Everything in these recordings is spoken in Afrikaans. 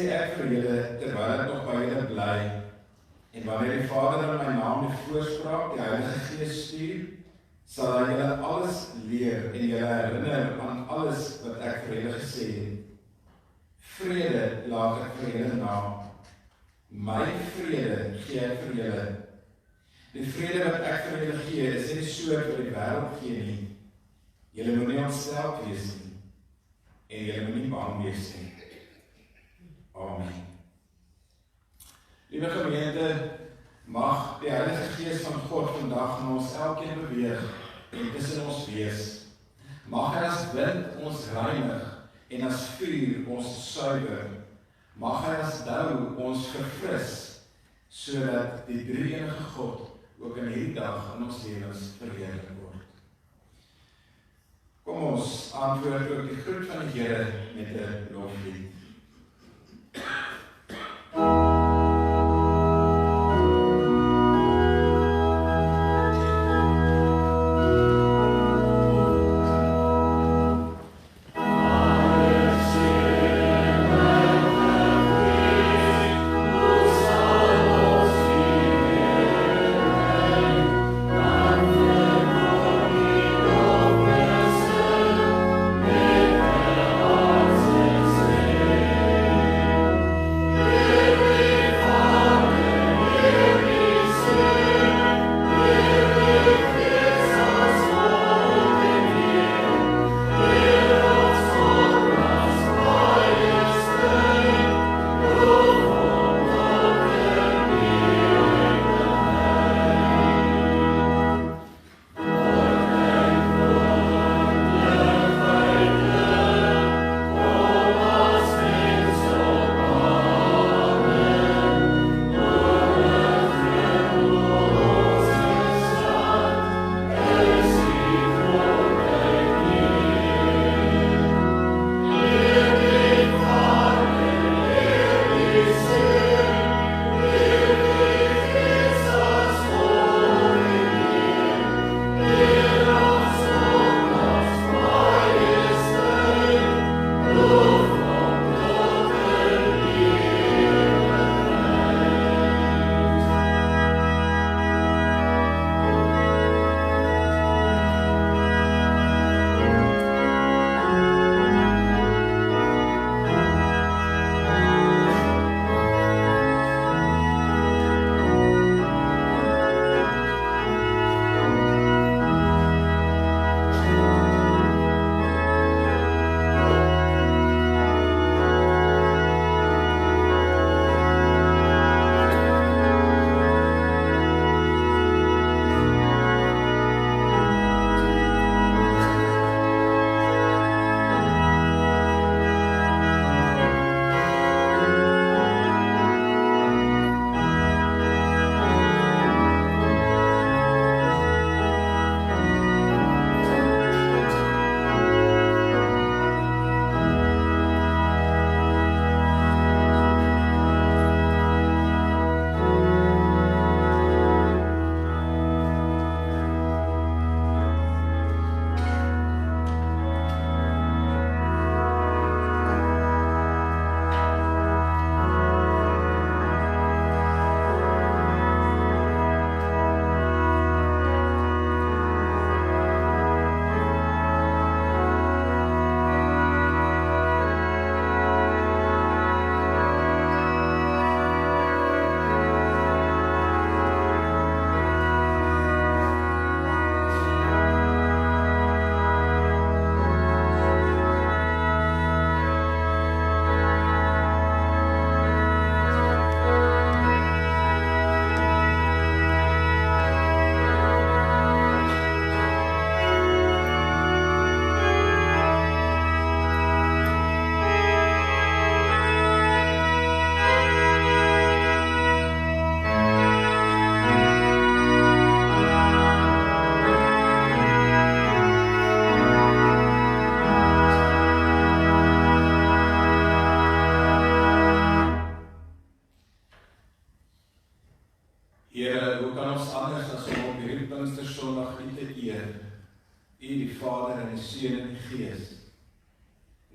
sê ek vir julle, terwyl ek nog by julle bly, en wanneer die Vader in my naam die voorspraak, die Heilige Gees stuur, sal hy julle alles leer en julle herinner aan alles wat ek vir julle gesê het. Vrede laat ek vir julle na. My vrede gee ek vir julle. Die vrede wat ek vir julle gee, is nie soos wat die wêreld gee nie. Julle moet nie ontstel wees nie, en julle moet nie bang wees nie. Amen. Liewe gemeente, mag die Heilige Gees van God vandag in ons elkeen beweeg en tussen ons wees. Mag hy as wind ons reinig en as vuur ons suiwer. Mag hy as dou ons verfris, sodat die drie-enige God ook in hierdie dag in ons lewens verheerlik word. Kom ons antwoord ook die groet van die Here met 'n loflied.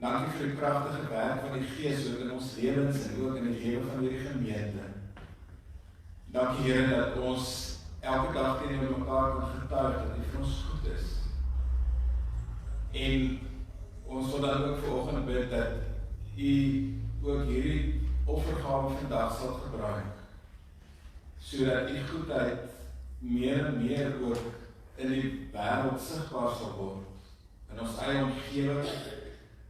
Dankie vir die pragtige werk van die Gees ook in ons lewens en ook in die lewe van hierdie gemeente. Dankie Here dat ons elke dag teenoor mekaar kan getuig dat U vir ons goed is. En ons wil dan ook vanoggend bid dat U ook hierdie offergawe vandag sal gebruik, sodat U goedheid meer en meer ook in die wêreld sigbaar sal word, in ons eie omgewing,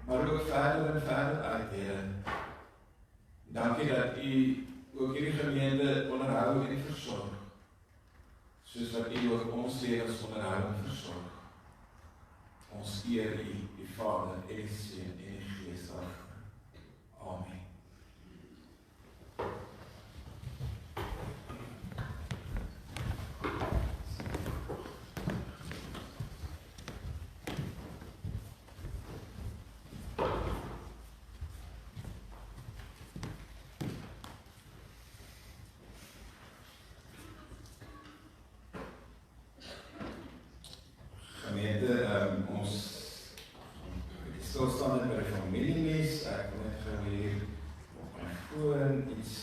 maar ook verder en verder uit, Here. Dankie dat U ook hierdie gemeente onderhou en versorg, soos wat U ook ons lewens onderhou en versorg. Ons eer U, die Vader en die Seun en die Gees daarvan. Amen. Ons stilstaan by die familieles. Ek wil net gou hier op my foon iets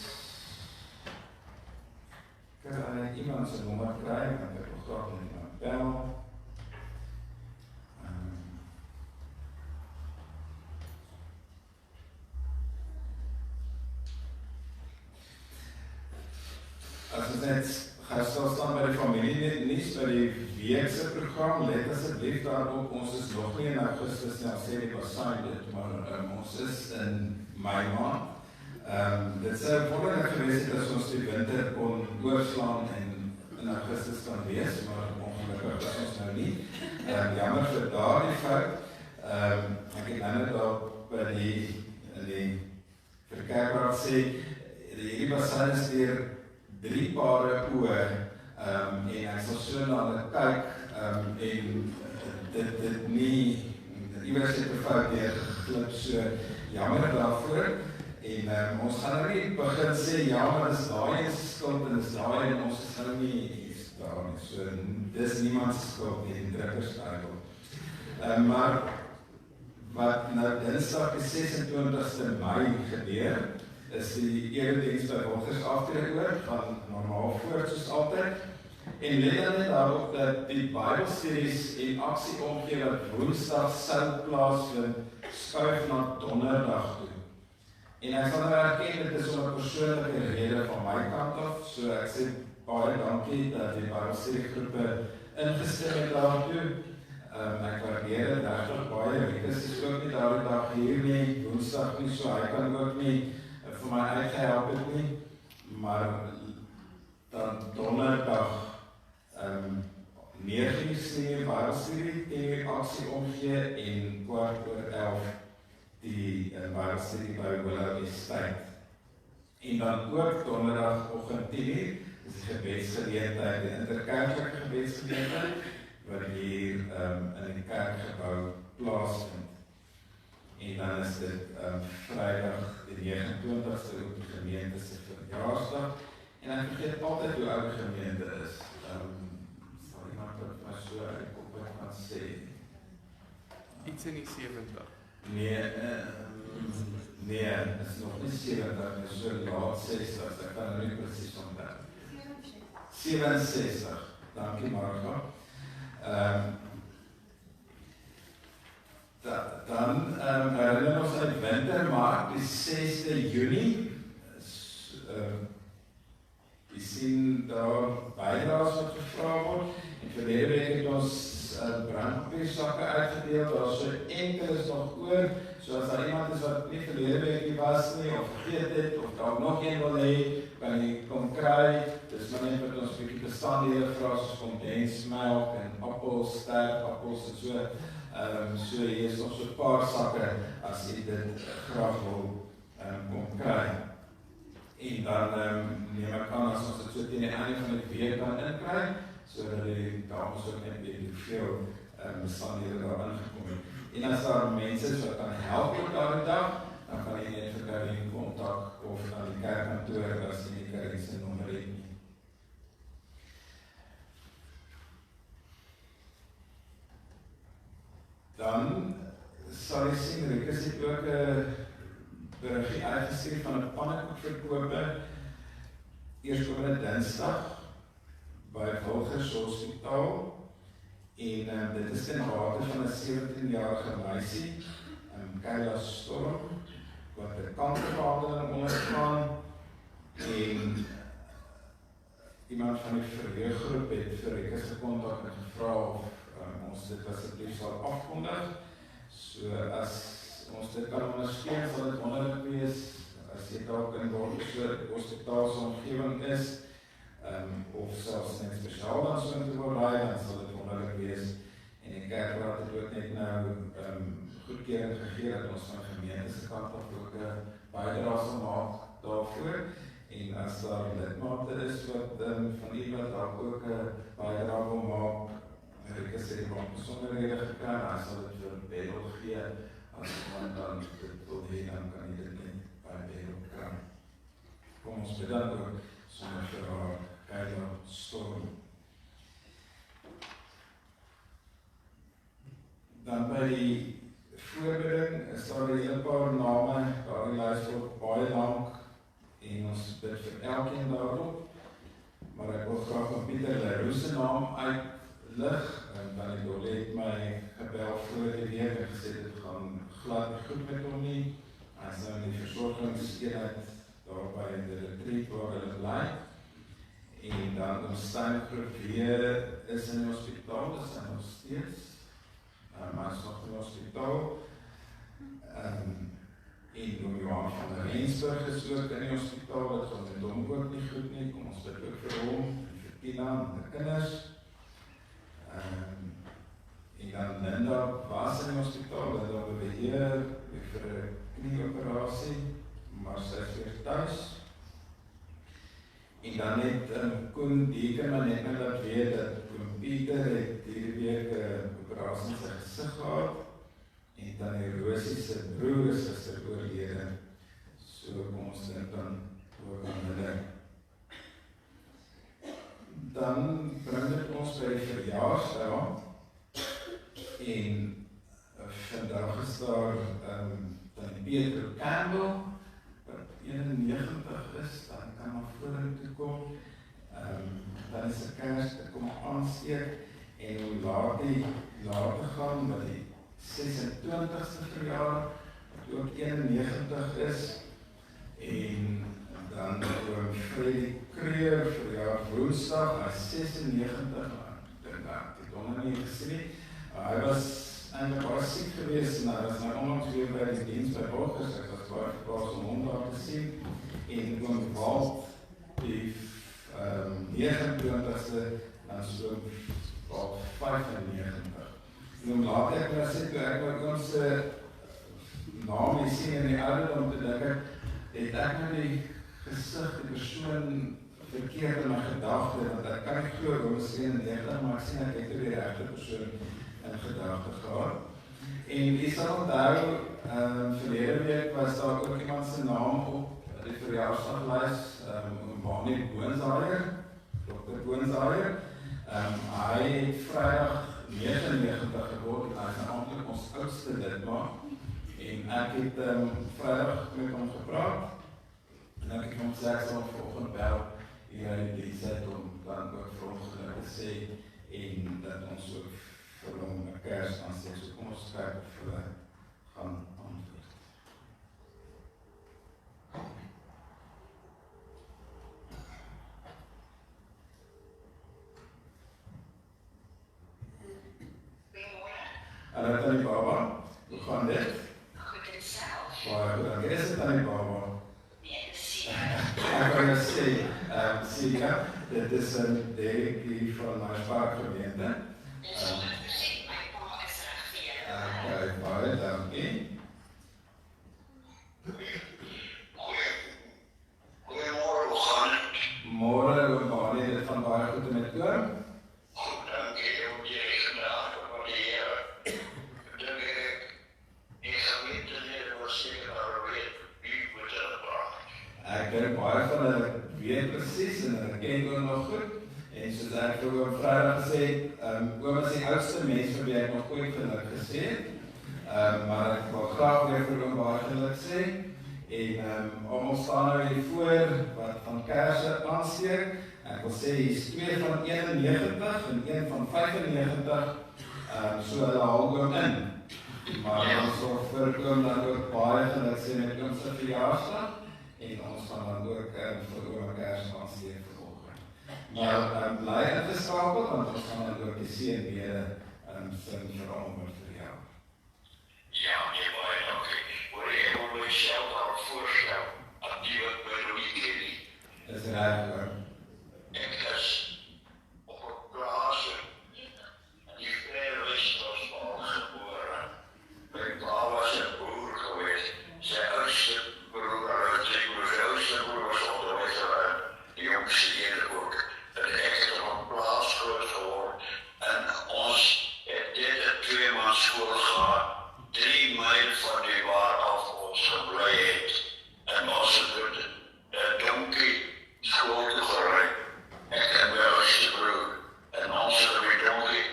iemand se nommer kry, want ek wil graag met iemand bel. As ons net gaan stilstaan by die familieles, by die weekse program, let asseblief daarop, ons is nog nie in Augustus nie, al sê die Bassaai dit, maar ons is in Mei maand. Dit sou wonderlik gewees het as ons die winter kon oorslaan en in Augustus kan wees, maar ongelukkig is ons nou nie. Jammer vir daardie fout. Ek het nou daar by die kerkraad sê, hierdie Bassaai is weer 3 pare oë, en ek sal so na hulle kyk, en dit nie, iewers het 'n fout neergeklip, so jammer daarvoor, en ons gaan nou nie begin sê, ja, maar dis daai en skuld, en dis daai, en ons is nou nie daar nie, so dis niemand se skuld nie, die drukkersduiwel. Maar wat nou Dinsdag die 26ste Mei gebeur, is die erediens by Wilgers Aftrede van normaal voort soos altyd. En let dan net daarop dat die Bybelstudies en aksie omgee wat Woensdag sou plaasvind, skuif na Donderdag toe. En ek sal nou erken, dit is om 'n persoonlike rede van my kant af, so ek sê baie dankie dat die Bybelstudiegroepe ingestem het daartoe. Ek waardeer dit regtig baie. Rikus is ook nie daardie dag hier nie, Woensdag nie, so hy kan ook nie vir my uitgehelp het nie, maar dan Donderdag 9:00 Bybelstudie, 10:00 aksie omgee en 11:15 die Bybelstudie by Willow Estate. En dan ook Donderdagoggend 10:00 is die gebedsgeleentheid, die interkerklike gebedsgeleentheid wat hier in die kerkgebou plaasvind. En dan is dit Vrydag die 29ste ook die gemeente se verjaarsdag. En ek vergeet altyd hoe oud die gemeente is. Sal iemand wat my so uitkop wat kan sê? Iets in die 70. Nee, het is nog nie 70, het is so laat 60, ek kan nou nie precies onthou. 67, dankie Marga. Dan herinner ons aan die wintermark, die 6de Junie. Jy sien daar bydraes wat gevra word. En verlede week het ons brandpapiersakke uitgedeel, daar so enkel is nog oor, so as daar iemand is wat nie verlede week nie was nie, of vergeet het, of daar nog een wil hê, kan jy kom kry. Dis maar net wat ons bietjie bestanddele vra, soos kondensmelk en appels, sterk appels en so. So hier is nog so 'n paar sakke as jy dit graag wil kom kry. En dan neem ek aan as ons dit so teen die einde van die week kan inkry, sodat die dames ook net weet hoeveel bestanddele daar ingekom het. En as daar mense is wat kan help op daardie dag, dan kan jy net vir Karin kontak of na die kerkkantoor as jy nie Karin se nommer het nie. Dan sal jy sien, Rikus het ook 'n berigie uitgestuur van 'n pannekoekverkoper eerskomende Dinsdag by Wilgers Hospitaal en dit is ten bate van 'n 17-jarige meisie, Kayla Storm, wat 'n kankerbehandeling ondergaan en iemand van die verheuggroep het vir Rikus gekontak en gevra of ons dit asseblief sal afkondig. So as ons dit kan ondersteun, sal dit wonderlik wees as jy dalk in die hospitaalse omgewing is, of selfs net spesiaal dan so te wil raai, dan sal dit wonderlik wees. En die kerkraad het ook net nou goedkeuring gegee dat ons van gemeente se kant af ook 'n bydrae sal maak daarvoor. En as daar lidmate is wat van u wat dalk ook 'n bydrae wil maak, ek sê die bank besonderhede gekry, dan sal dit vir Bedel gee. As iemand dan dit wil hê, dan kan jy dit net by Bedel kry. Kom ons bedank ook sommer vir haar Kayla Storm. Dan by die voorbereiding is daar 'n hele paar name, daar die lys word baie lank en ons bid vir elkeen daarop. Maar ek wil graag van Pieter Leroux se naam uitlig. Dan die Dolly het my gebel voor die week en gesê dit gaan glad goed met hom nie. Hy is nou in die versorgingseenheid daar by die retreat waar hulle bly. En dan ons Steingroep weer is in die hospitaal, dis nog steeds. Maar is nog in die hospitaal. En Johan van der Rensburg is ook in die hospitaal, dit gaan met hom ook nie goed nie, kom ons bid ook vir hom, en vir Tina en die kinders. En dan Linda was in die hospitaal, Linda beweer vir 'n knieoperasie, maar sy is weer tuis. En dan het Koen Dekeman net nou laat weet dat Koen Pieter het hierdie week 'n operasie in sy gesig gehad. En dan die Rosie se broer is gister oorlede. So kom ons dink dan ook aan hulle. Dan bring dit ons by die verjaarsdag. En vandag is daar dan die Pietro Campbell, wat 91 is, dan kan maar vorentoe kom. Dan is 'n kers, dit kom aansteek, en hoe laat die later gaan, met die 26ste verjaar, wat ook 91 is, en dan oom Freddy Kreur verjaar woensdag, hy is 96, ek dink dat ek hom nog nie gesien nie. Hy was eintlik baie siek geweest en hy was nou onlangs weer by die diens by Wilgers, ek was baie verbaas om hom daar te sien, en oom Walt, die 29ste, dan so Walt 95. En laat ek nou sê, toe ek ons naam nie sien in die ouderdom te dink, het ek nou die gesig, die persoon verkeerd in my gedagte, want ek kan nie glo, oom is 91, maar ek sien ek het die regte persoon in gedagte gehad. En jy sal onthou, verlede week was daar ook iemand se naam op die verjaarsdaglys, Bonnie Boonsaier, Dr. Boonsaier. Hy het Vrydag 99 geword, en hy is eintlik ons oudste lidmaat. En ek het Vrydag met hom gepraat, en ek het hom gesê, ek sal vanoggend bel, hier uit die diens uit, om dan ook vir hom geluk te sê, en dat ons ook vir hom 'n kers aansteek. So kom ons kyk of hulle gaan antwoord. Hallo Tannie Baba, hoe gaan dit? Goed en self. Baie goed, dankie. Is dit Tannie Baba? Nee, dis Ek kan jou sê, Sika, dit is 'n deggie van my vaargemeente. Dis 100% my pa is reg vir Okay, baie dankie. Goeiemôre, hoe gaan dit? Môre, hoe gaan dit van baie goed met oom? Goed, dankie. Hoe jy gedaan op die Here. Dink ek gemeente was seker daar weet wie moet hulle praat. Ek dink baie van hulle weet presies en hulle ken oom nog goed. En soos ek vir oom Vrydag gesê het, oom is die oudste mens vir wie ek nog ooit van hulle gesê het. Maar ek wil graag weer vir hom baie geluk sê. En almal staan nou hier voor wat van kersse aansteek. Ek wil sê hier is 2 van 91 en 1 van 95. So hulle haal oom in. Maar ons wil vir oom dan ook baie geluk sê met oom se verjaarsdag. En ons gaan dan ook vir oom 'n kers aansteek vanoggend. Maar bly ingeskakel want ons gaan dan ook die seënbede sing vir almal vir jou. Ja, nee, baie dankie. Hoor jy hoe myself daar voorstel aan die wat my nog nie ken nie. Dis reg hoor. Ek is op 'n plaas die ver Wes-Kaap gebore. My pa was 'n boer geweest. Sy oudste broer, was onderwyser, die jongste een ook. En ek het op 'n plaas groot geword. En ons het dit 'n 2-maand skool gehad, 3 myl van die waar af ons gebly het. En ons het 'n donkie skool toe gery. Ek en my oudste broer. En ons het die donkie,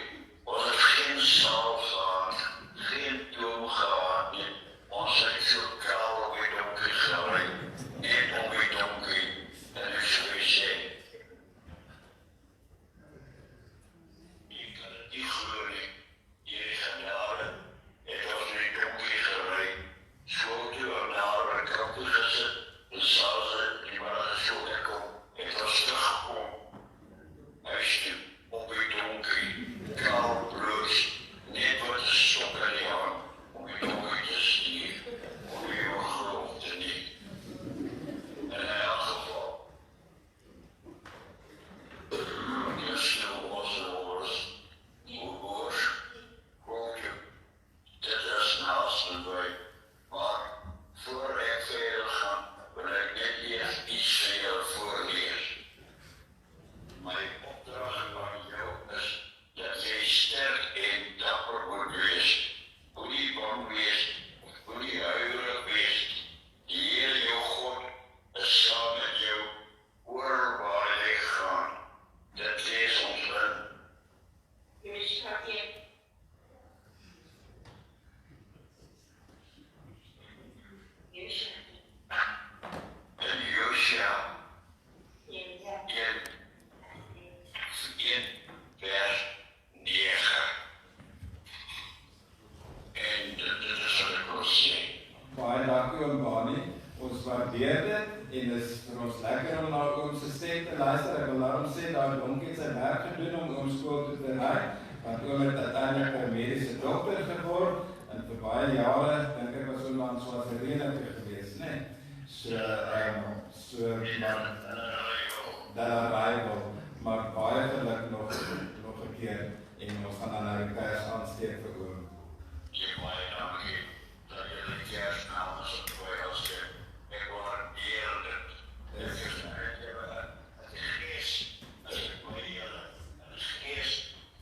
ons het geen saal gehad, geen toom gehad nie. Ons het so kaal op die donkie gery. En op die donkie. En ek sou sê, jy kan het nie glo nie. Hierdie genade het ons in die donkie gery. Skool toe en daar by die kant toe gesit. En s'avonds die middag skool ek kom. Het ons teruggekom. Huis toe, op die donkie. Kaal bloos. Net wat 'n stok in die hand. Om die donkie te stuur. Om die geloof te nie. En in elk geval. Eerste was oors. Dit is naastbij. Maar voor ek verder gaan, wil ek net eers iets vir jou voorlees. My opdrag aan jou is dat jy sterk en dapper moet wees. Moenie bang wees, moenie huiwerig wees. Die Here jou God is saam met jou oor waar jy gaan. Dit lees ons in. In Josua 1 vers 9. En dit is wat ek wil sê. Baie dankie oom Bani. Ons waardeer dit en dit is vir ons lekker om na oom se stem te luister. Ek wil daarom sê dat donkie het sy werk gedoen om oom skool toe te ry. Want oom het uiteindelik 'n mediese dokter geword en vir baie jare, dink ek was oom dan so verreënig geweest, né? Daar arrival, maar baie geluk nog 'n keer en ons gaan dan nou die kers aansteek vir oom. Baie dankie dat jy die kersnaam so mooi aansteek. Ek waardeer dit. Dit is gees, as ek my Here, en as gees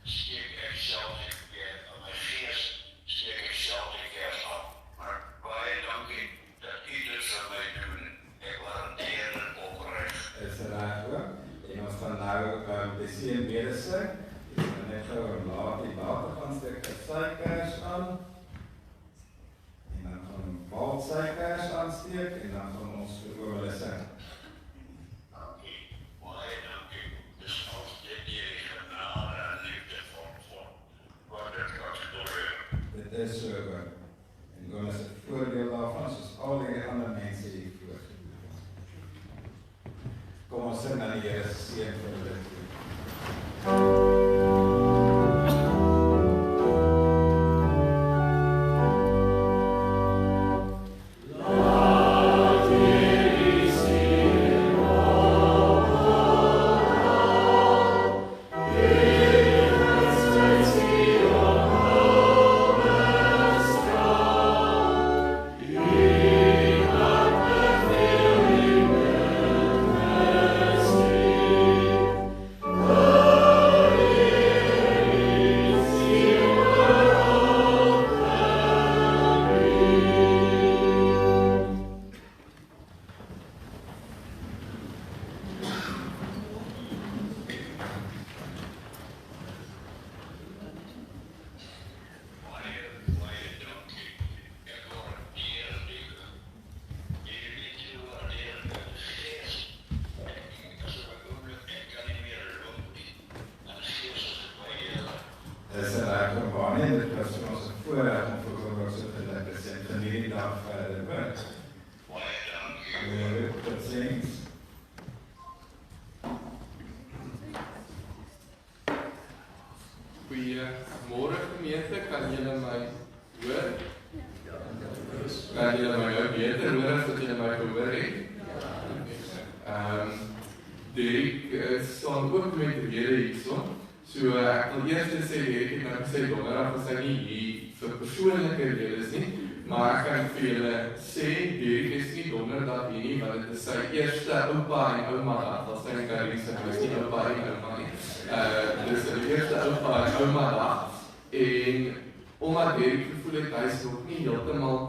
steek ek self die keer, en my gees steek ek self die kers af. Maar baie dankie dat u dit vir my doen. Ek waardeer dit opreg. Is reg hoor. En ons gaan nou die seënbede sing. Ek gaan net gou laat die water gaan steek sy kers aan. En dan gaan Walt sy kers aansteek en dan gaan ons vir oom hulle sing. Dankie, baie dankie. Dis ons dit die genade en liefde van God. Wat dit kan gebeur. Dit is so hoor. En oom is 'n voordeel daarvan, soos al die ander mense hier voor. Kom ons sing dan die Here se seën vir hulle. wat so geluk is en geniet die dag verder. Baie dankie. Tot ziens. Goeiemôre gemeente, kan julle my hoor? Kan julle my nou beter hoor as wat julle my gehoor het? Derek staan ook met rede hierso. So ek wil eers sê Derek het nou gesê donderdag is hy nie hier vir persoonlike redes nie, maar ek kan vir julle sê Derek is nie donderdag hier nie, want dit is sy eerste oupa en ouma dag. As sy in Karibie is nie oupa en ouma nie. Dis sy eerste oupa en ouma dag. En omdat Derek gevoel het hy is nog nie heeltemal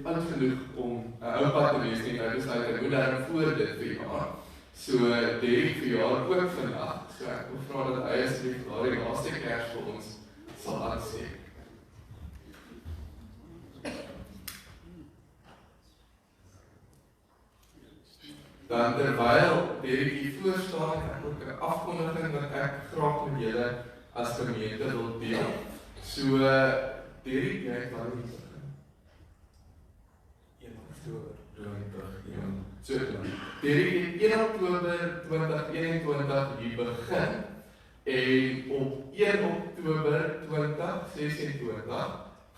oud genoeg om 'n oupa te wees nie, hy besluit hy moet daarom voor dit verjaar. So Derek verjaar ook vandag. So ek wil vra dat hy asseblief daardie laaste kers vir ons sal aansteek. Dan terwyl Derek hier voor staan, ek ook 'n afkondiging wat ek graag met julle as gemeente wil deel. So Derek, jy het maar nie begin. 1 Oktober 2021. So Derek het 1 Oktober 2021 hier begin en op 1 Oktober 2026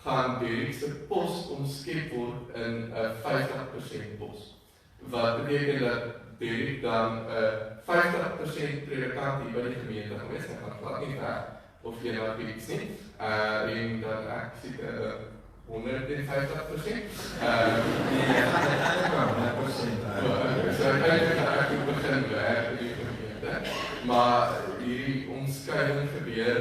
gaan Derek se pos omskep word in 'n 50% pos. Wat beteken dat Derek dan 50% predikant hier by die gemeente gewees, hy gaan glad nie weg of jy nou iets nie. En dan ek sê 150%. Nee, ek gaan 100%. So ek begin werk in die gemeente, maar hierdie omskuiwing gebeur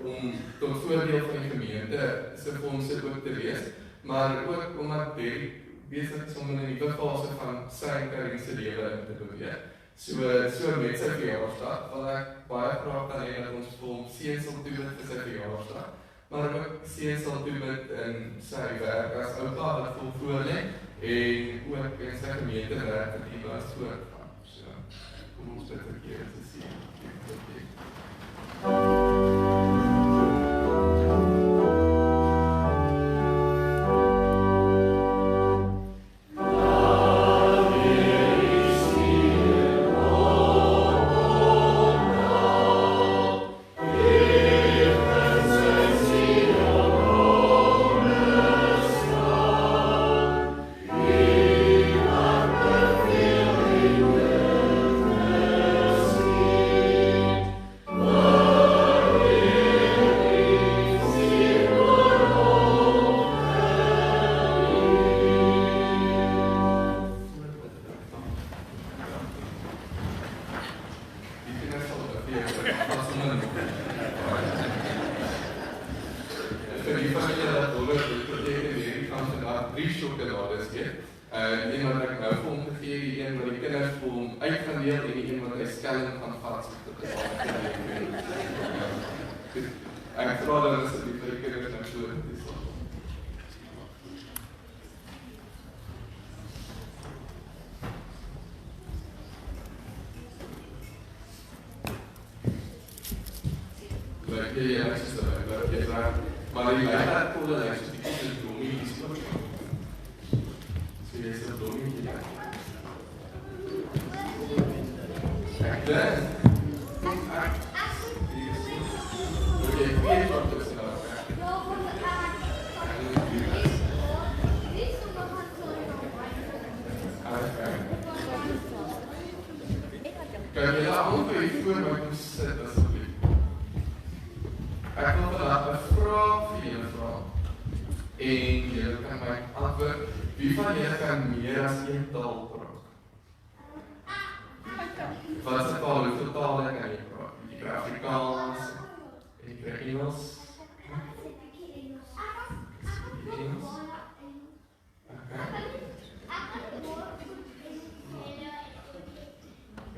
om tot voordeel van die gemeente se fondse ook te wees, maar ook omdat Derek besig is om in 'n nuwe fase van sy en Karin se lewe in te beweeg. So met sy verjaarsdag, wil ek baie graag dan hê dat ons vir hom seën sal toebid vir sy verjaarsdag, maar ook seën sal toebid in sy werk as oupa wat voor lê en ook in sy gemeentewerk wat hier was voortgaan. So kom ons bid vir keer te sien. Maar die leier kon dat ek die kies domie is nog. So jy is 'n domie hier. Ek dink okay, wie wat is nou? Kan jy daar ongeveer voor my kom sit asseblief? Ek wil vandag 'n vraag vir julle vra. En julle kan my antwoord. Wie van julle kan meer as een taal praat? Wat is taal? Hoeveel tale kan jy praat? Jy kan Afrikaans, jy kan Engels. Engels?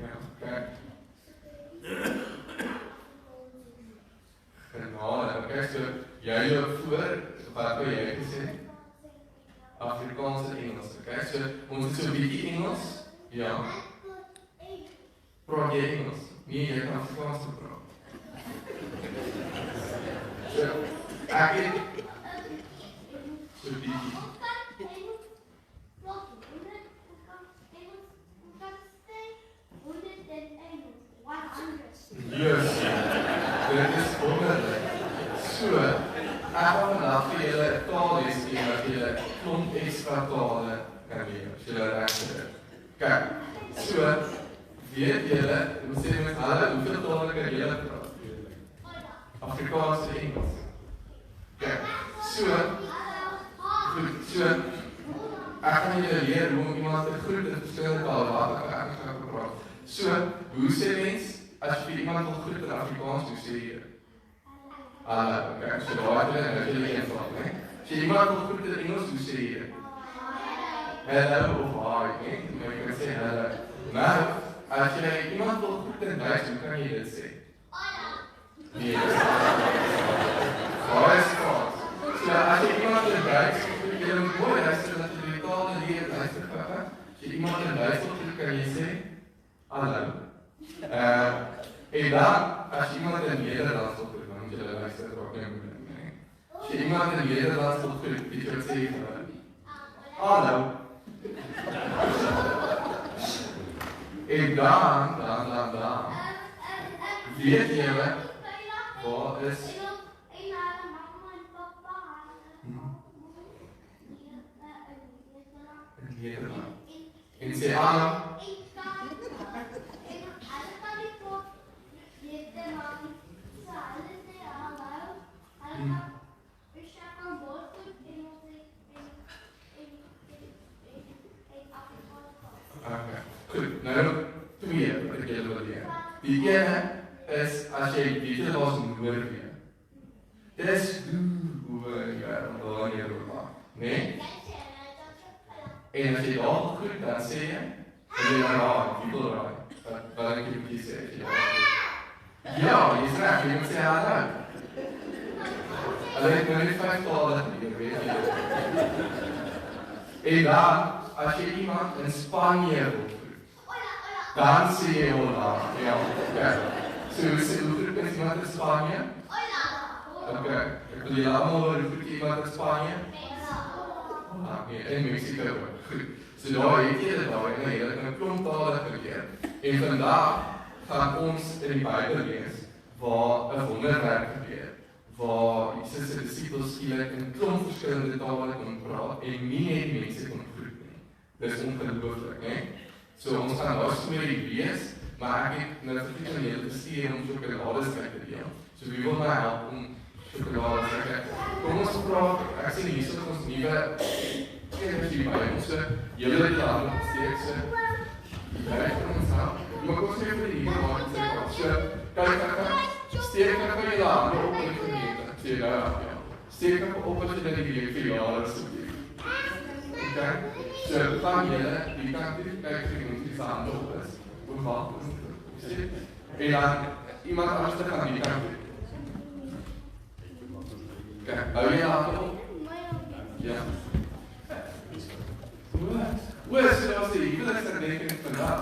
Ja, oké. Genade, oké, so jy loop voor, wat wil jy gesê? Afrikaans en Engels, oké, so ons het so 'n bietjie Engels, ja. Praat jy Engels? Nee, jy kan Afrikaans praat. So, ek het So bietjie. Yes. Dit is wonderlik. So, ek gaan vandag vir julle 'n taalles gee wat julle klomp ekstra tale kan leer, as julle reg is. Kyk, so, weet julle, hoe sê mens hulle, hoeveel tale kan julle praat? Afrikaans en Engels. Kyk, so, goed, so, ek gaan julle leer hoe om iemand te groet in verskillende tale, wat ek gaan praat. So, hoe sê mens, as jy iemand wil groet in Afrikaans, hoe sê jy? Hallo, okay, so daar het julle een vraag, né? As jy iemand wil groet in Engels, hoe sê jy? Hello of hi, né? Maar jy kan sê hello. Nou, as jy iemand wil groet in Duits, hoe kan jy dit sê? Nee, daar is Frans. So, as jy iemand in Duits wil groet, jy moet mooi luister dat jy die tale leer luister gehad. As jy iemand in Duits wil groet, kan jy sê hallo. En dan, as iemand in Nederlands wil groet, dan moet jy luister ook nie moeilijk, nee. As jy iemand in Nederlands wil groet, jy kan sê hallo. En dan, weet jy waar is Nederland? En sê hallo. Okay, goed, nou twee wat ek julle wil leer. Die ene is as jy weet jy daar's Noorweë. Dis hoe jy daar hier loop, né? En as jy daar groet, dan sê jy wie wil raai? Wat ek moet sê? Ja, jy sê jy moet sê hallo. Hulle het nou nie 5 tale geleer, weet jy. En dan, as jy iemand in Spanje wil groet, dan sê jy hola. Ja, okay. So, hoe groet mens iemand in Spanje? Okay, ek wil julle allemaal hoor, hoe groet iemand in Spanje? Nee, in Mexico ook. Goed. So daar het jy dit daar, en jy het 'n klomp tale geleer. En vandag gaan ons in die Bybel lees, waar 'n wonderwerk gebeur. Waar Jesus se disippels skielik in klomp verskillende tale kon praat en nie net mense kon groet nie. Dis ongelooflik, né? So ons gaan daar storie lees, maar ek het nou verkies om julle te stuur om sjokolades uit te deel. So wie wil my help om sjokolades te kry? Kom ons praat, ek sien hier so ons nuwe energie by ons. Julle het die hande gesteek, so jy kan ons help. Maar kom ons even hier maak en sê, so, kyk, steek ek vir julle hande op in die gemeente. Sê ja. Steek ek op as jy die verjaardag asseblief. Okay? So, van julle, die kant toe, kyk vir iemand die hande op is. Hoe wacht ons? En dan, iemand anders te gaan die kant toe. Okay, hou jy hande op? Ja. Hoe is dit as die huwelikse rekening vandag?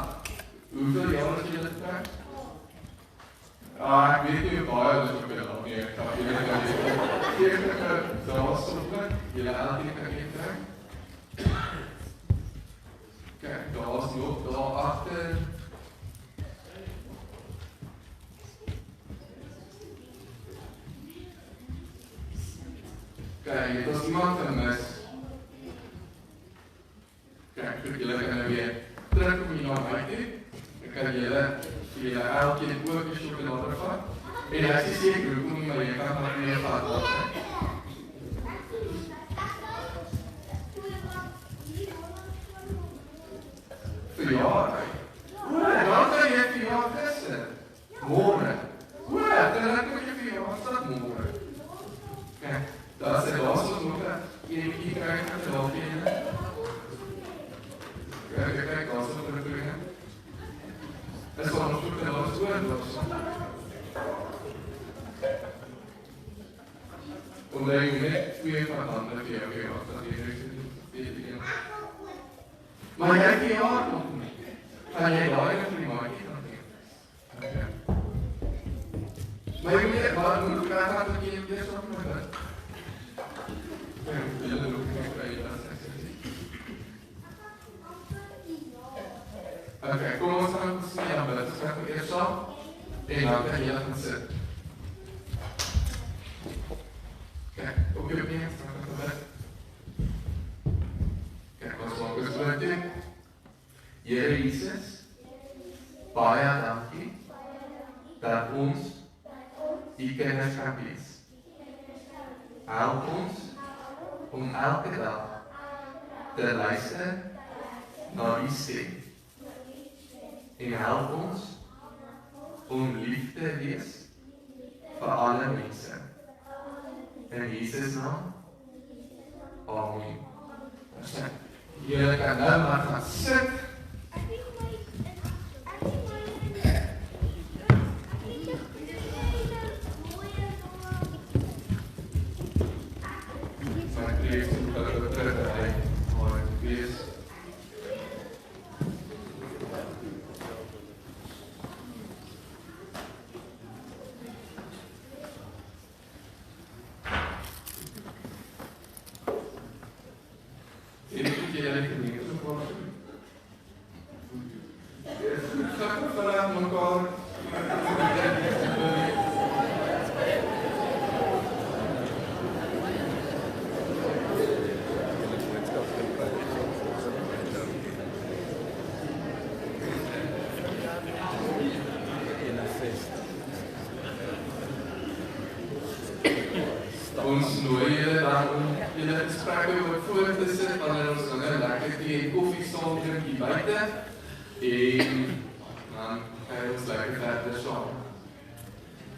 Hoeveel jaar is julle getrek? Ek weet nie baie as ek wil op nie, ek kan julle kan seker daar soek, julle elke kan trek. Kyk, daar is nog daar agter. Kyk, dit is iemand gemis. Kijk, julle kan nou weer terug om hier na my toe. Ek kan julle elkeen ook 'n sjokolade vat. En ek is seker hoekom nie, maar jy kan maar meer vat. Verjaardag. Dan kan jy verjaardag gister. Môre. Dan kan jy verjaardag môre. Kijk, daar is 'n laaste nog 'n enetjie kry ek te help julle. Kijk, als we het terug hebben. Dat is gewoon een soort van alles woord. Omdat je net 2 van handen voor jou geeft, dat je nu maar jij hebt je jaar nog niet. Ga jij daar even voor die maatje dan denken? Maar je moet echt waar, moet je graag aan dat je in het eerst nog maar bent. Ja, Okay, kom ons gaan ons nie aan bid. Ons gaan eers saam en dan kan jy gaan sit. Okay, op jou knie, ons gaan bid. Kijk, ons maak ons woord toe. Here Jesus, baie dankie dat ons die kinders kan wees. Help ons om elke dag te luister na die stem. En help ons om lief te wees vir alle mense. In Jesus naam. Amen. Julle kan nou maar gaan sit. Ons nooi julle dan om julle gesprekke ook voor te sit wanneer ons dan 'n lekker tee en koffie saam drink hier buite en dan gaan ons lekker verder saam.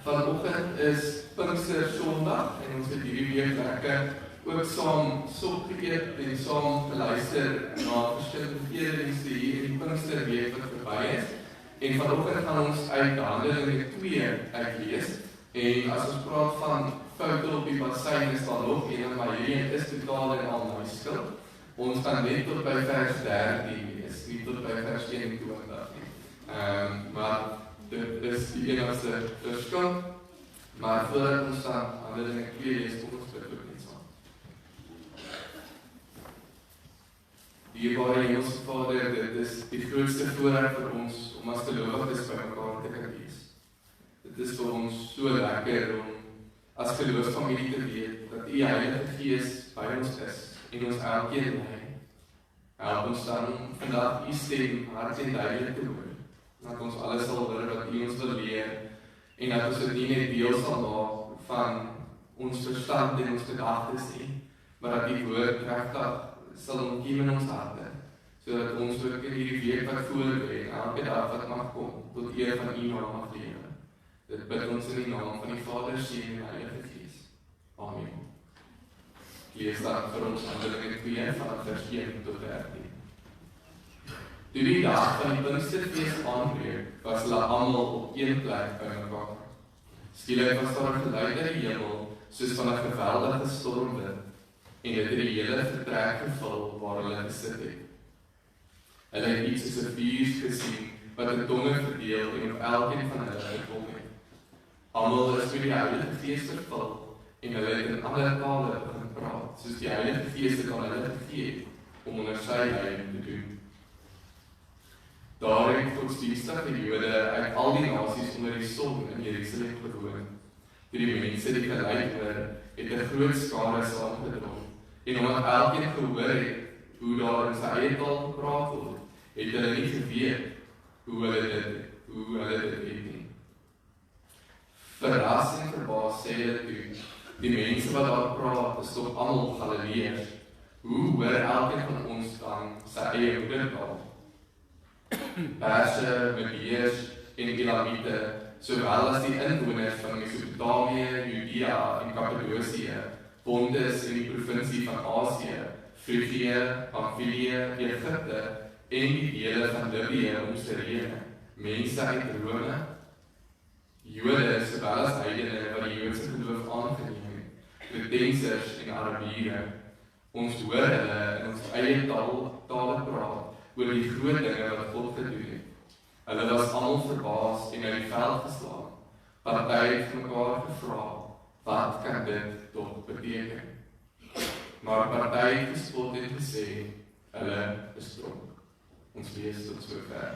Vanoggend is Pinkster Sondag en ons het hierdie week lekker ook saam sop geëet en saam geluister na verskillende eredienste hier in die Pinksterweek wat verby is. En vanoggend gaan ons uit Handelinge 2 uitlees. En as ons praat van foute op die basyn is daar nog een, maar hierdie is totaal en al my skuld. Ons gaan net tot by vers 13 lees, nie tot by vers 21 nie. Maar dit is die enigste verskil. Maar voordat ons dan Handelinge 2 lees, kom ons bid ook net saam. Dierbare Hemelse Vader, dit is die grootste voorreg vir ons om as gelowiges by mekaar te kan wees. Dit is vir ons so lekker om as geloofsfamilie te weet dat U Heilige Gees by ons is en ons elkeen lei. Help ons dan om vandag U stem hard en duidelik te hoor, dat ons alles sal hoor wat U ons wil leer en dat ons dit nie net deel sal maak van ons verstand en ons gedagtes nie, maar dat die woord regtig sal omkiem in ons harte, sodat ons ook in hierdie week wat voor lê en elke dag wat mag kom, tot eer van U naam mag lewe. Dit bid ons in die naam van die Vader, Seun en Heilige Gees. Amen. Lees dan vir ons Handelinge 2 van vers 1 tot 13. Toe die dag van die Pinksterfees aanbreek, was hulle almal op een plek bymekaar. Skielik was daar 'n geluid uit die hemel, soos van 'n geweldige stormwind, en dit het die hele vertrek gevul waar hulle gesit het. Hulle het iets soos 'n vuur gesien, wat in tonge verdeel en op elkeen van hulle gekom het. Almal is met die Heilige Gees vervul en hulle het in ander tale begin praat, soos die Heilige Gees het aan hulle gegee om onder sy leiding te doen. Daar het godsdienstige Jode uit al die nasies onder die son in Jerusalem gewoon. Toe die mense die geluid hoor, het 'n groot skare saamgedrom, en omdat elkeen gehoor het hoe daar in sy eie taal gepraat word, het hulle nie geweet hoe hulle dit het nie. Verras en verbaas sê hulle toe, die mense wat daar praat, is tog almal Galileërs. Hoe hoor elkeen van ons dan sy eie moedertaal? Perse, Medeërs en Elamite, sowel as die inwoners van Mesopotamië, Judea en Kappadosie, Pontus in die provinsie van Asië, Frigië, Pamfilië, Egipte en die dele van Libië om Cyrene, mense uit Rome, Jode sowel as heidene wat die Joodse geloof aangeneem het, Kretensers en Arabiere. Ons hoor hulle in ons eie tale praat oor die groot dinge wat God gedoen het. Hulle was almal verbaas en uit die veld geslaan. Party het mekaar gevra, wat kan dit tog beteken? Maar party het gespot en gesê, hulle is dronk. Ons lees tot sover.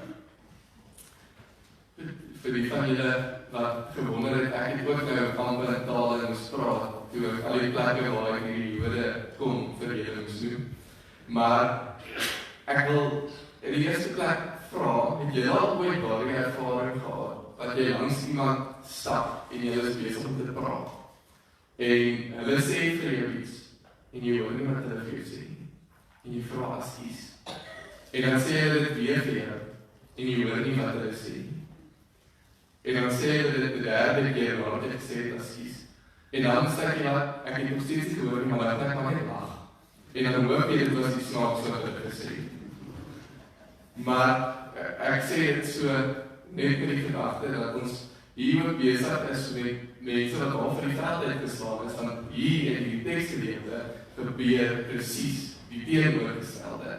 vir die van julle wat gewonder het, ek het ook nou ander tale moes praat, toe ek al die plekke waar ek hierdie Jode kom vir julle moes doen. Maar ek wil in die eerste plek vra, het jy al ooit daardie ervaring gehad, dat jy langs iemand stap en jy is besig om te praat, en hulle sê vir jou iets, en jy hoor nie wat hulle vir jou sê nie, en jy vra askies, en dan sê hulle dit weer vir jou, en jy hoor nie wat hulle sê nie, en dan sê hulle dit die derde keer wat jy gesê het askies, en dan sê jy dat ek het nog steeds nie gehoor nie, maar dat ek maar net lag, en dan hoop jy dit was die snaakse wat hulle gesê het. Maar ek sê dit so net met die gedagte dat ons hier ook besig is met mense wat al vir die veld uitgeslaan is, van hier in die teksgedeelte gebeur presies die teenoorgestelde.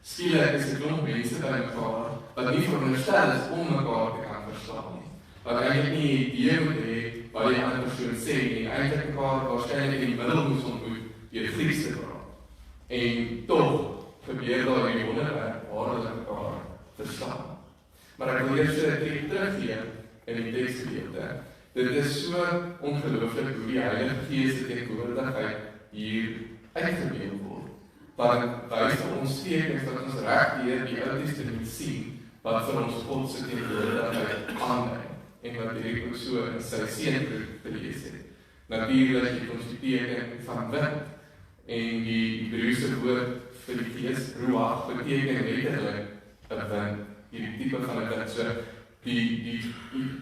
Skielik is 'n klomp mense by mekaar wat nie veronderstel is om mekaar te kan verstaan nie. Wat eintlik nie 'n idee moet hê wat die ander persoon sê nie, eintlik mekaar waarskynlik in die middel moes ontmoet deur Grieks te praat. En tog gebeur daar die wonderwerk waar hulle mekaar verstaan. Maar ek wil eers 'n trek teruggee in die teksgedeelte. Dit is so ongelooflik hoe die Heilige Gees se teenwoordigheid hier uitgebeeld word. Want wys ons tekens dat ons reg deur die Ou Testament sien wat vir ons God se teenwoordigheid aandui en wat hierdie ook so in sy seënbrief gelees het. Natuurlik het ons die teken van wind en die Hebreëse woord vir die Gees, ruach, beteken letterlik 'n wind, hierdie tipe van 'n wind. So die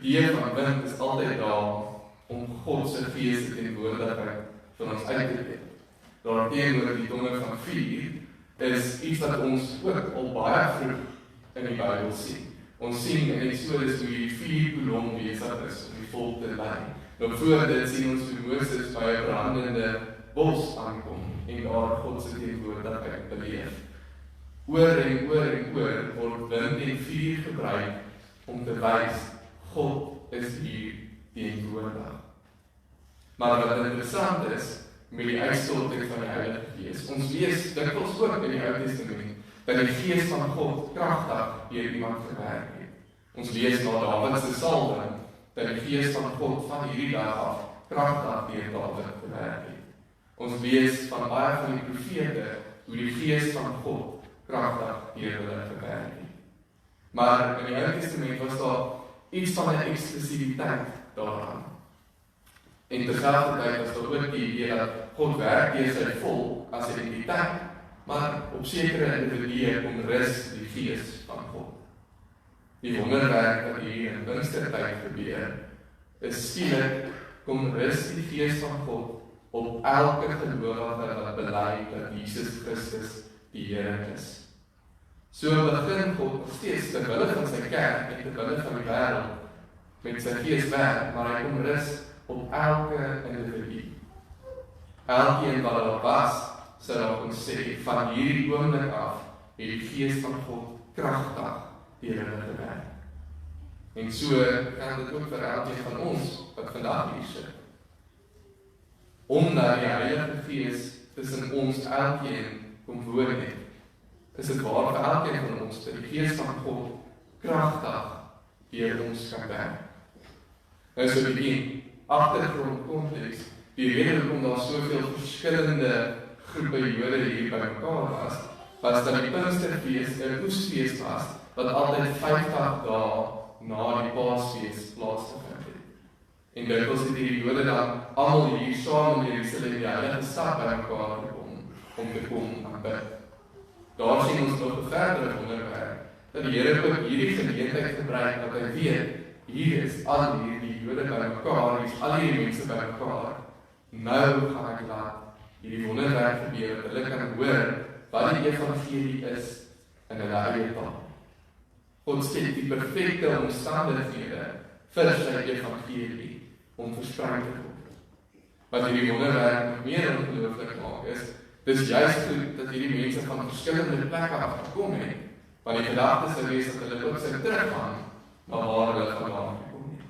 idee van wind is altyd daar om God se Gees se teenwoordigheid van ons uit te weet. Daarteenoor die donker van vuur is iets wat ons ook al baie vroeg in die Bybel sien. Ons sien in Eksodus hoe die vuurkolom besig is om die volk te lei. Nou voor dit sien ons hoe Moses by 'n brandende bos aankom en daar God se teenwoordigheid beleef. Oor en oor en oor word wind en vuur gebruik om te wys God is hier teenwoordig. Maar wat interessant is met die uitstorting van die Heilige Gees, ons lees dikwels ook in die Ou Testament dat die Gees van God kragtig deur iemand gewerk het. Ons lees na Dawid se Psalm dat die Gees van God van hierdie dag af kragtig deur Dawid gewerk het. Ons lees van baie van die profete hoe die Gees van God kragtig deur hulle gewerk het. Maar in die Ou Testament was daar iets van 'n eksklusiviteit daaraan. En terselfdertyd was daar ook die idee dat God werk deur sy volk as 'n entiteit, maar op sekere individue kom rus die Gees van God. Die wonderwerk wat hier in Pinkstertyd gebeur, is skielik kom rus die Gees van God op elke gelowige wat bely dat Jesus Christus die Here is. So begin God nog steeds ter wille van sy kerk en ter wille van die wêreld met sy Gees werk, maar hy kom rus op elke individu. Elkeen wat daar was, sal daar ons sê, van hierdie oomblik af het die Gees van God kragtig deur hulle gewerk. En so kan dit ook vir elkeen van ons wat vandag hier sit. Omdat die Heilige Gees tussen ons elkeen kom woon het, is dit waar vir elkeen van ons dat die Gees van God kragtig deur ons kan werk. Nou so die agtergrond konteks, die rede hoekom daar soveel verskillende groepe Jode hier by mekaar was dat die Pinksterfees 'n oesfees was wat altyd 50 dae na die Paasfees plaasgevind het. En dikwels het die Jode dan almal hier saam in Jerusalem die Heilige Stad by mekaar gekom om te kom aanbid. Daar sien ons nog 'n verdere wonderwerk dat die Here ook hierdie geleentheid gebruik dat hy weet hier is al hierdie Jode by mekaar, hier is al hierdie mense by mekaar. Nou gaan ek laat hierdie wonderwerk gebeur dat hulle kan hoor wat die evangelie is in hulle eie taal. God skep die perfekte omstandighede vir sy evangelie om versprei te word. Wat hierdie wonderwerk nog meer ongelooflik maak is, dis juist goed dat hierdie mense van verskillende plekke af gekom het, want die gedagte sou wees dat hulle ook sou teruggaan na waar hulle vandaan gekom het.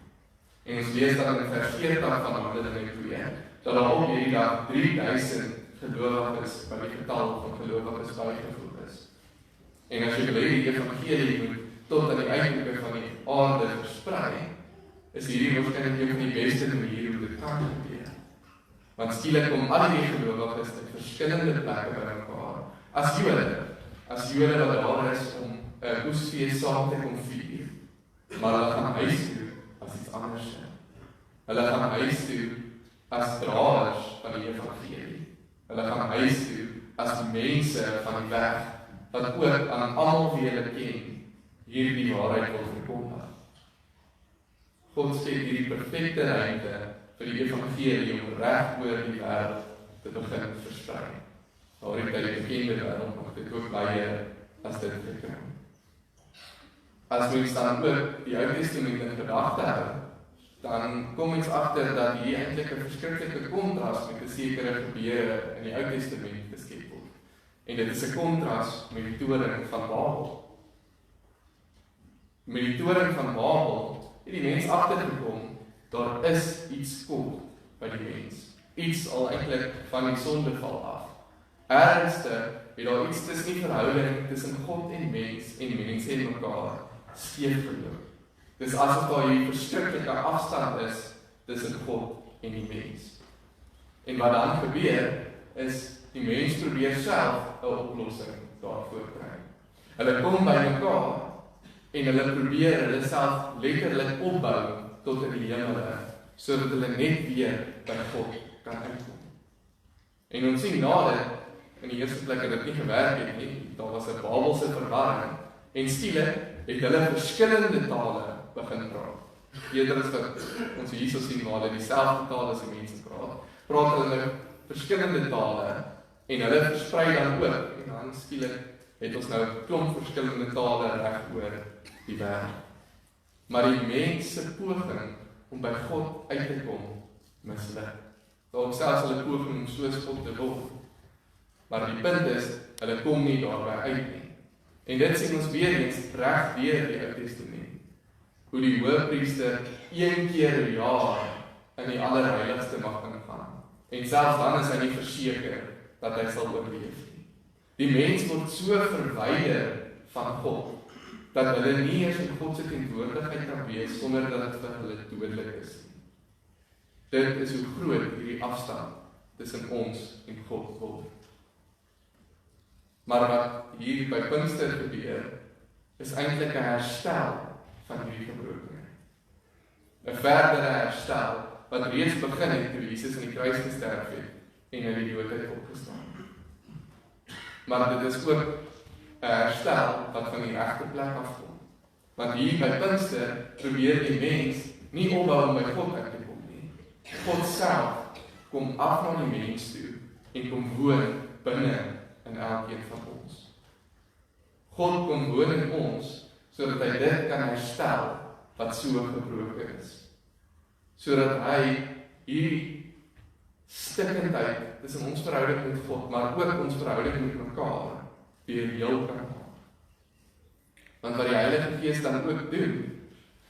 En ons lees dan in vers 40 van Handelinge 2, dat daar op hierdie dag 3000 gelowiges by die getal van gelowiges bygevoeg is. En as jy die evangelie moet tot aan die uithoeke van die aarde versprei, is hierdie waarskynlik een van die beste maniere hoe dit kan gebeur. Want skielik kom al die gelowiges uit verskillende plekke bymekaar, as Jode wat daar is om 'n oesfees saam te kom vier, maar hulle gaan huis toe as iets anders. Hulle gaan huis toe as draers van die evangelie. Hulle gaan huis toe as mense van die weg, wat ook aan almal wie hulle ken, hierdie waarheid wil verkondig. God skep hierdie perfekte ruimte vir die evangelie om reg oor die wêreld te begin versprei. Daar het die bekende wêreld nog dit ook baie as dit gekry. As mens dan ook die Ou Testament in gedagte hou, dan kom ons agter dat hier eintlik 'n verskriklike kontras met 'n sekere gebeure in die Ou Testament geskep word. En dit is 'n kontras met die toring van Babel. Met die toring van Babel het die mens agtergekom, daar is iets skuld by die mens. Iets al eintlik van die sondeval af. Ergste het daar iets tussen die verhouding tussen God en mens en mekaar skeef geloop. Dis asof daar hier verskriklike afstand is tussen God en die mens. En wat dan gebeur, is die mens probeer self 'n oplossing daarvoor kry. Hulle kom by mekaar en hulle probeer hulle self letterlik opbou tot in die hemel, sodat hulle net weer by God kan uitkom. En ons sien na dit, in die eerste plek het dit nie gewerk het nie, daar was 'n Babelse verwarring, en skielik het hulle verskillende tale begin praat. Eerder as wat ons hierso sien waar hulle dieselfde taal as die mense praat hulle verskillende tale, en hulle versprei dan ook, en dan skielik het ons nou 'n klomp verskillende tale reg oor die wêreld. Maar die mens se poging om by God uit te kom, misluk. Daar selfs hulle poging om soos God te word. Maar die punt is, hulle kom nie daarby uit nie. En dit sien ons weer eens reg deur die Ou Testament. Hoe die hoëpriester 1 keer per jaar in die allerheiligste mag ingaan. En selfs dan is hy nie verseker dat hy sal oorleef nie. Die mens word so verwyder van God, dat hulle nie eens in God se teenwoordigheid kan wees sonder dat dit vir hulle dodelik is. Dit is hoe groot hierdie afstand tussen ons en God word. Maar wat hier by Pinkster gebeur, is eintlik 'n herstel van hierdie gebrokenheid. 'n verdere herstel wat reeds begin het toe Jesus in die kruis gesterf het en uit die dood uit opgestaan. Maar dit is ook 'n herstel wat van die regte plek afkom. Want hier by Pinkster probeer die mens nie opbou om by God uit te kom nie. God self kom af na die mens toe en kom woon binne in elkeen van ons. God kom woon in ons, sodat hy dit kan herstel wat so gebroken is. Sodat hy hierdie stikkendheid tussen ons verhouding met God, maar ook ons verhouding met mekaar, weer heel kan maak. Want wat die Heilige Gees dan ook doen,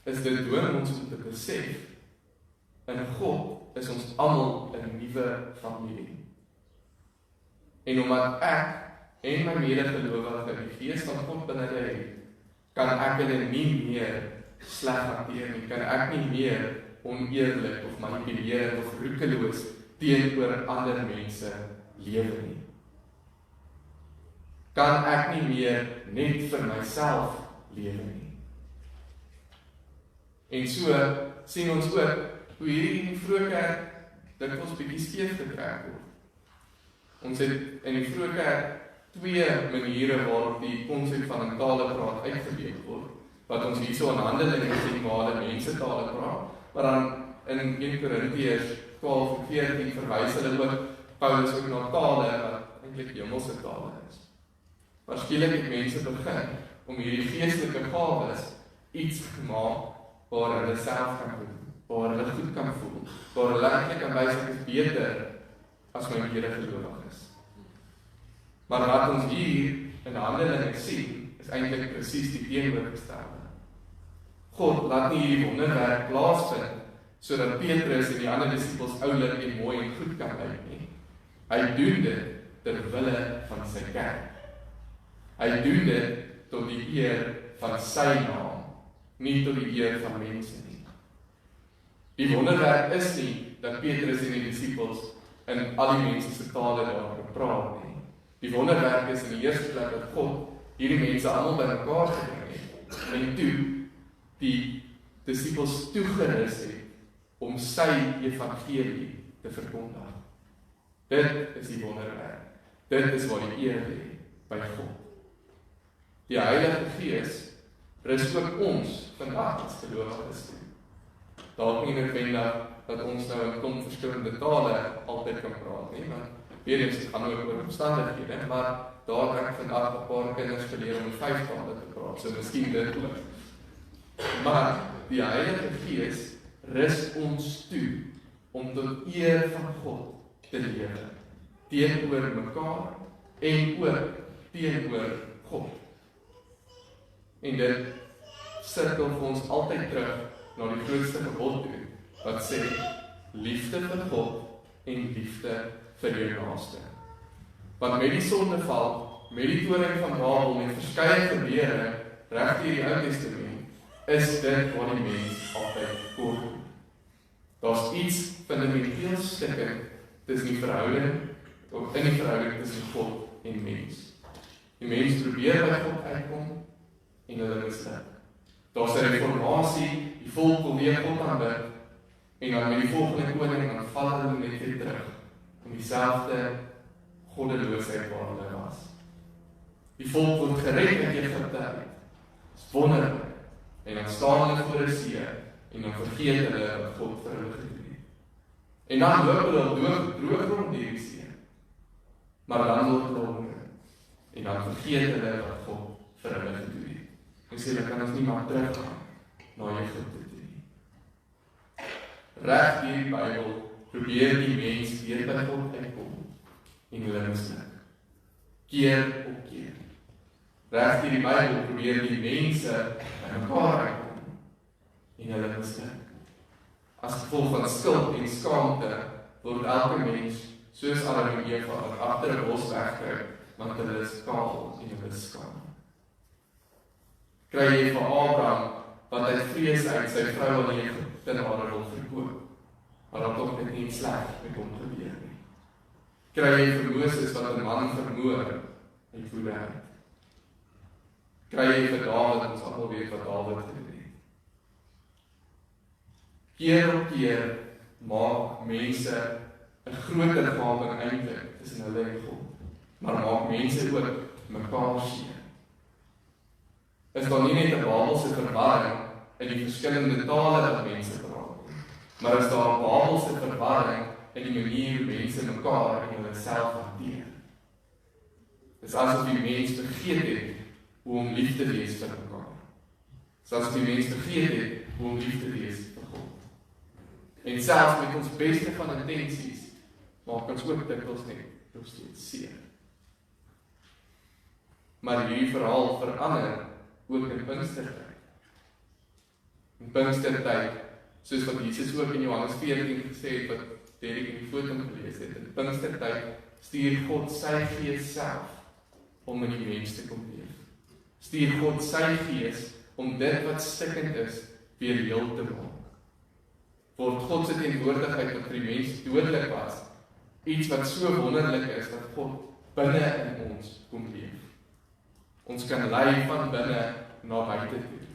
is dit dwing ons om te besef, in God is ons almal 'n nuwe familie. En omdat ek en my medegelowige die Gees van God binne hulle het, kan ek hulle nie meer sleg hanteer nie, kan ek nie meer oneerlik of manipuleer of roekeloos teenoor ander mense lewe nie. Kan ek nie meer net vir myself lewe nie. En so sien ons ook hoe hierdie in die vroeë kerk dikwels bietjie skeef getrek word. Ons het in die vroeë kerk 2 maniere waarop die konsep van 'n tale praat uitgebeeld word, wat ons hierso in Handelinge sien waar hulle mense tale praat, maar dan in 1 Korintiërs 12:14 verwys hulle ook Paulus ook na tale wat eintlik hemelse tale is. Maar skielik het mense begin om hierdie geestelike gawes iets gemaak waar hulle self kan doen, waar hulle goed kan voel, waar hulle eintlik kan wys ek is beter as my medegelowiges. Maar wat ons hier in Handelinge sien, is eintlik presies die teenoorgestelde. God laat nie hierdie wonderwerk plaasvind, sodat Petrus en die ander disippels oulik en mooi en goed kan lyk nie. Hy doen dit ter wille van sy kerk. Hy doen dit tot die eer van sy naam, nie tot die eer van mense nie. Die wonderwerk is nie dat Petrus en die disippels in al die mense se tale daar gepraat nie. Die wonderwerk is in die eerste plek dat God hierdie mense almal bymekaar gebring het en toe die disippels toegerus het om sy evangelie te verkondig. Dit is die wonderwerk. Dit is waar die eer lê by God. Die Heilige Gees rus ook ons vandag as gelowiges toe. Dalk nie noodwendig dat ons nou in klomp verskillende tale altyd kan praat nie, maar weer eens gaan ook oor omstandighede, maar daar het ek vandag 'n paar kinders geleer om 5 tale te praat, so miskien dit ook. Maar die Heilige Gees rus ons toe om tot eer van God te lewe, teenoor mekaar en ook teenoor God. En dit sirkel vir ons altyd terug na die grootste gebod toe, wat sê, liefde vir God en liefde vir jou naaste. Want met die sondeval, met die toring van Babel en verskeie gebeure reg deur die Ou Testament, is dit wat die mens altyd kort. Daar's iets fundamenteel stikkend tussen die verhouding, of in die verhouding tussen God en mens. Die mens probeer by God uitkom en hulle misluk. Daar's 'n reformatie, die volk wil weer God aanbid, en dan met die volgende koning, dan val hulle net weer terug in dieselfde goddeloosheid waar hulle was. Die volk word gered uit Egipte uit. Dis wonderlik. En dan staan hulle voor 'n see, en dan vergeet hulle wat God vir hulle gedoen het. En dan loop hulle droog rond die see. Maar dan word hulle honger. En dan vergeet hulle wat God vir hulle gedoen het. En sê hulle kan ons nie maar teruggaan na Egipte toe nie. Reg deur die Bybel probeer die mens weer by God uitkom en hulle misluk. Keer op keer. Reg deur die Bybel probeer die mense by mekaar uitkom en hulle misluk. As gevolg van skuld en skaamte word elke mens soos Adam en Eva wat agter 'n bos wegkruip, want hulle is kaal en hulle is skaam. Kry jy vir Abraham wat uit vrees uit sy vrou aan Egiptenaar wil verkoop, maar dat ook dit nie sleg met hom gebeur nie. Kry jy vir Moses wat 'n man vermoor en woede uit. Kry jy vir Dawid, ons almal weet wat Dawid gedoen het. Keer op keer maak mense 'n groter gaping eintlik tussen hulle en God, maar maak mense ook mekaar seer. Is daar nie net 'n Babelse verwarring in die verskillende tale wat mense praat, maar is daar 'n Babelse verwarring in die manier hoe mense mekaar en hulle self hanteer. Dis asof die mens vergeet het hoe om lief te wees vir mekaar. Dis asof die mens vergeet het hoe om lief te wees vir God. En selfs met ons beste van intensies maak ons ook dikwels net nog steeds seer. Maar hierdie verhaal verander ook in Pinkstertyd. In Pinkstertyd, soos wat Jesus ook in Johannes 14 gesê het, wat Derek in die foto gelees het, in Pinkstertyd stuur God sy Gees self om in die mens te kom leef. Stuur God sy Gees om dit wat stikkend is, weer heel te maak. Word God se teenwoordigheid wat vir die mens dodelik was, iets wat so wonderlik is, dat God binne in ons kom leef. Ons kan lei van binne na buite toe.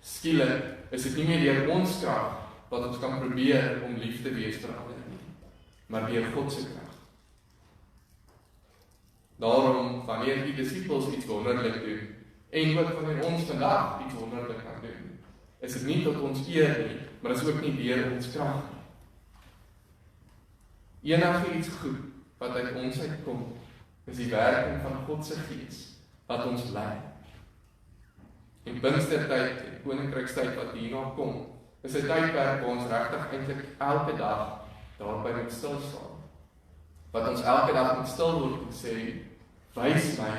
Skielik is dit nie meer deur ons krag wat ons kan probeer om lief te wees vir ander nie, maar deur God se krag. Daarom, wanneer die disippels iets wonderlik doen, en ook wanneer ons vandag iets wonderlik kan doen, is dit nie tot ons eer nie, maar is ook nie deur ons krag nie. Enige iets goed wat uit ons uitkom, is die werking van God se Gees wat ons lei. En Pinkstertyd, die koninkrykstyd wat hierna kom, is 'n tydperk waar ons regtig eintlik elke dag daarby moet stil staan. Wat ons elke dag moet stil word en sê, wys my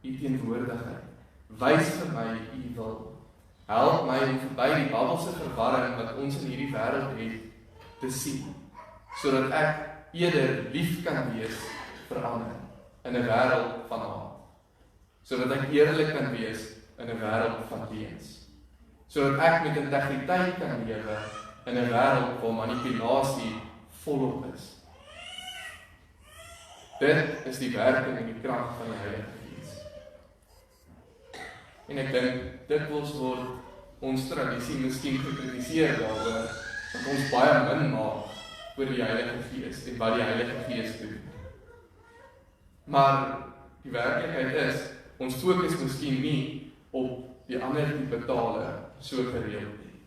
u teenwoordigheid, wys vir my u wil. Help my om verby die Babelse verwarring wat ons in hierdie wêreld het te sien, sodat ek eerder lief kan wees vir ander in 'n wêreld van haat. Sodat ek eerlik kan wees in 'n wêreld van leuns. Sodat ek met integriteit kan lewe in 'n wêreld waar manipulasie volop is. Dit is die werking en die krag van die Heilige Gees. En ek dink, dikwels word ons tradisie miskien gekritiseer daaroor, dat ons baie min maak oor die Heilige Gees en wat die Heilige Gees doen. Maar die werklikheid is, ons fokus miskien nie op die ander tipe tale so gereeld nie.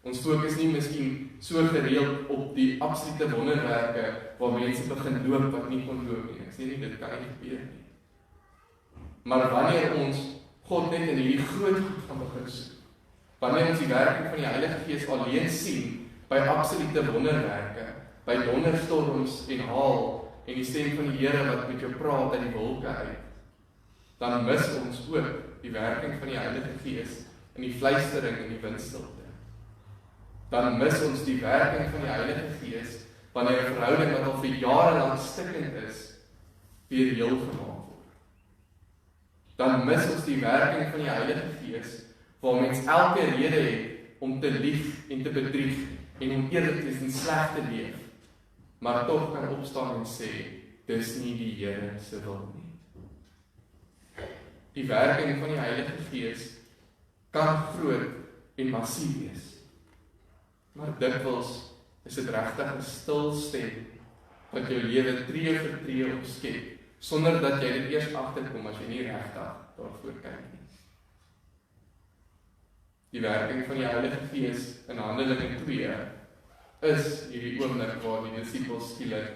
Ons fokus nie miskien so gereeld op die absolute wonderwerke waar mense begin loop wat nie kon loop nie. Ek sê nie, dit kan nie gebeur nie. Maar wanneer ons God net in hierdie groot goed gaan begin soek, wanneer ons die werking van die Heilige Gees alleen sien by absolute wonderwerke, by donderstorms en haal en die stem van die Here wat met jou praat uit die wolke uit, dan mis ons ook die werking van die Heilige Gees in die fluistering en die windstilte. Dan mis ons die werking van die Heilige Gees wanneer 'n verhouding wat al vir jare lank stikkend is, weer heel gemaak word. Dan mis ons die werking van die Heilige Gees waar mens elke rede het om te lieg en te bedrieg en om eerlik te wees en sleg te leef, maar tog kan opstaan en sê, dis nie die Here se wil nie. Die werking van die Heilige Gees kan groot en massief wees. Maar dikwels is dit regtig 'n stil stem wat jou lewe tree vir tree opskep, sonder dat jy dit eers agterkom as jy nie regtig daarvoor kyk nie. Die werking van die Heilige Gees in Handelinge 2 is hierdie oomblik waar die disippels skielik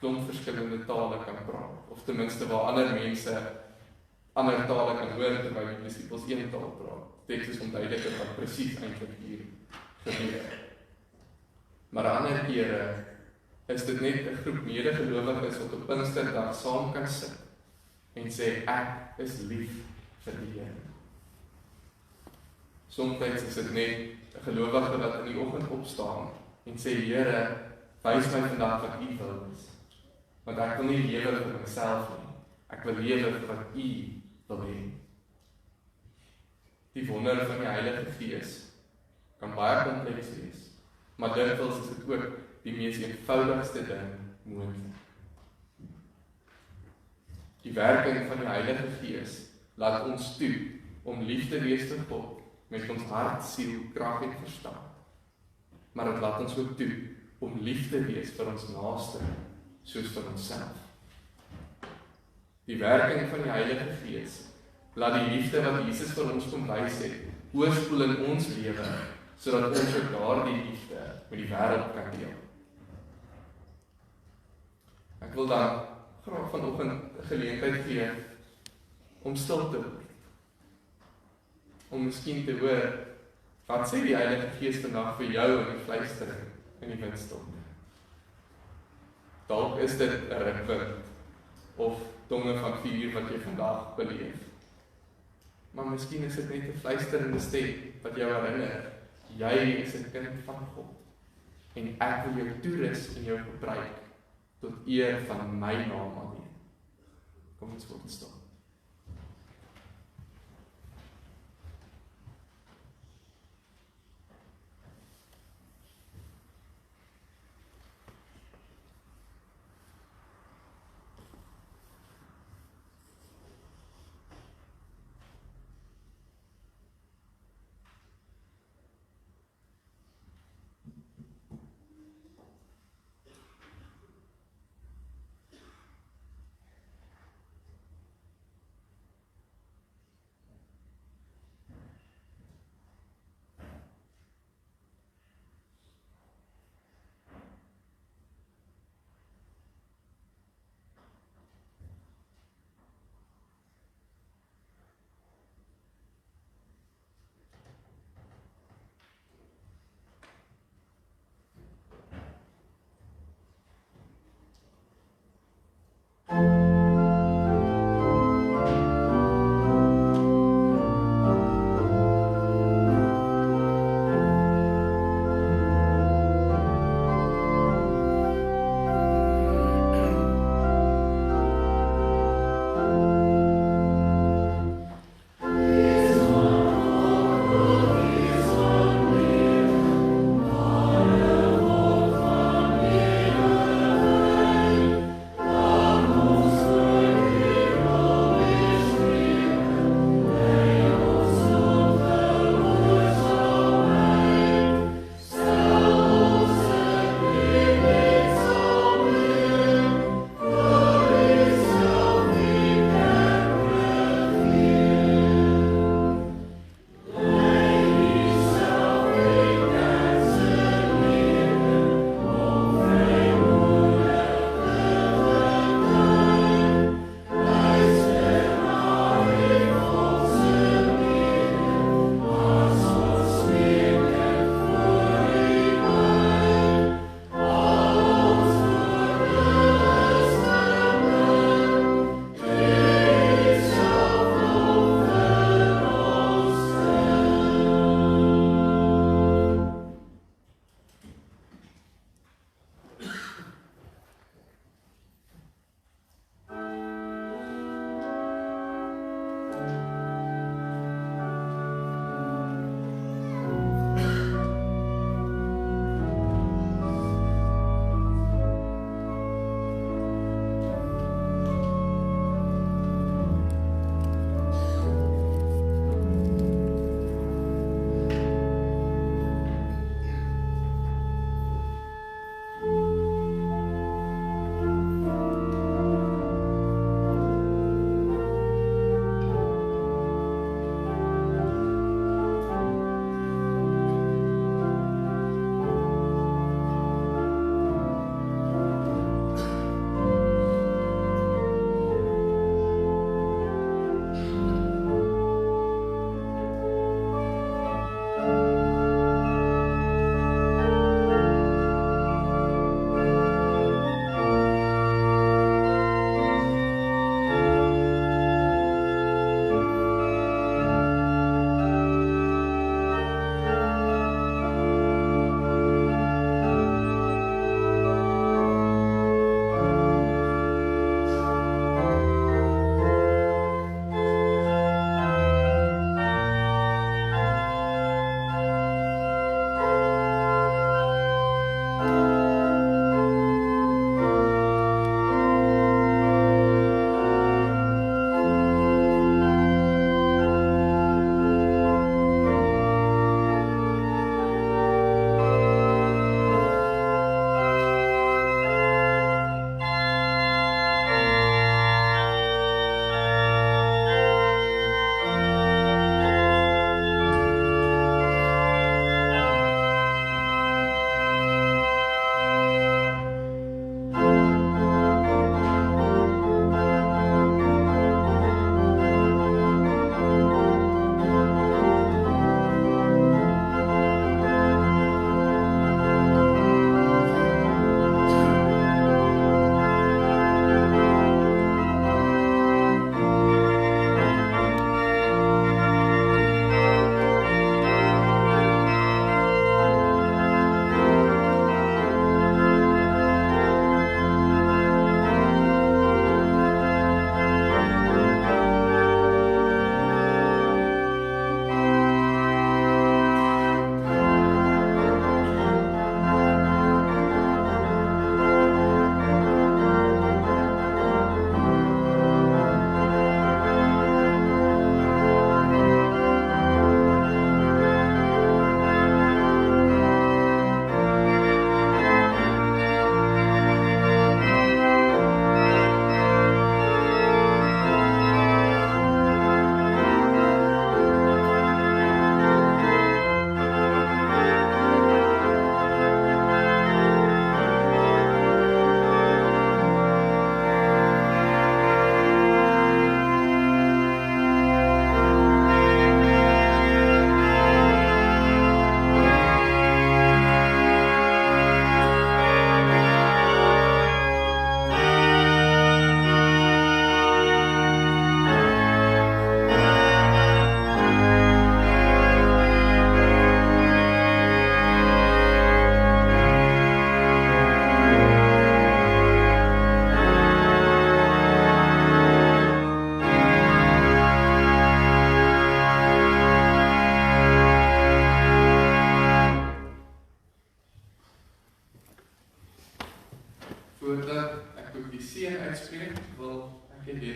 klomp verskillende tale kan praat, of ten minste waar ander mense ander tale kan hoor terwyl die disippels een taal praat. Teks is onduidelik wat presies eintlik hier gebeur. Maar ander kere is dit net 'n groep medegelowiges wat op Pinksterdag saam kan sit en sê ek is lief vir die Here. Soms is dit net 'n gelowige wat in die oggend opstaan en sê Here, wys my vandag wat U wil is. Want ek wil nie lewe vir myself nie. Ek wil lewe vir wat U wil hê. Die wonder van die Heilige Gees kan baie kompleks wees, maar dikwels is dit ook die mees eenvoudigste ding moontlik. Die werking van die Heilige Gees laat ons toe om lief te wees vir God met ons hart, siel, krag en verstand. Maar dit laat ons ook toe om lief te wees vir ons naaste soos vir onsself. Die werking van die Heilige Gees laat die liefde wat Jesus vir ons kom wys het, oorspoel in ons lewe, sodat ons ook daardie liefde met die wêreld kan deel. Ek wil dan graag vanoggend 'n geleentheid gee om stil te word. Om miskien te hoor, wat sê die Heilige Gees vandag vir jou in die fluistering, in die windstilte. Dalk is dit 'n rukwind of tonge van vuur wat jy vandag beleef. Maar miskien is dit net 'n fluisterende stem wat jou herinner, jy is 'n kind van God en ek wil jou toerus en jou gebruik tot eer van my naam alleen. Kom ons word stil.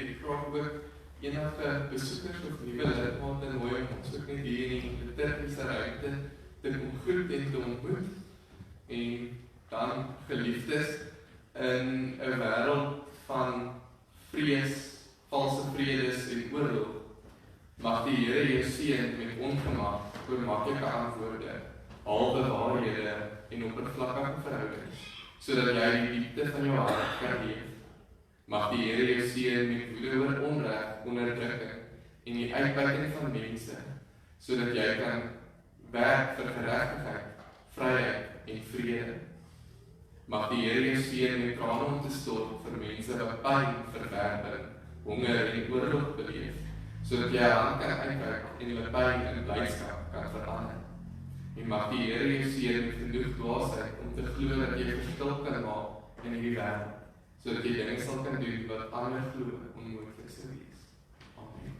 ek graag ook enige besoekers of nuwe lidmate nooi om ons ook net hier in die liturgiese ruimte te kom groet en te ontmoet. En dan geliefdes, in 'n wêreld van vrees, valse vredes en oorlog, mag die Here jou seën met ongemak oor maklike antwoorde, halwe waarhede en oppervlakkige verhoudings, sodat jy die diepte van jou hart kan leef. Mag die Here jou seën met woede oor onreg, onderdrukking en die uitbuiting van mense, sodat jy kan werk vir geregtigheid, vryheid en vrede. Mag die Here jou seën met trane om te stort vir mense wat pyn, verwerping, honger en oorlog beleef, sodat jy 'n hand kan uitreik en hulle pyn in blydskap kan verander. En mag die Here jou seën met genoeg dwaasheid om te glo dat jy verskil kan maak in hierdie wêreld, sodat jy dinge sal kan doen wat ander glo onmoontlik sou wees. Amen.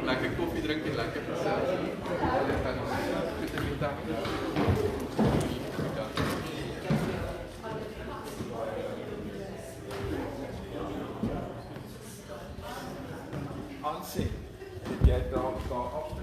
Lekker koffie drinken, lekker gezellig. Goed in die dag. Aansien, het jy daar af?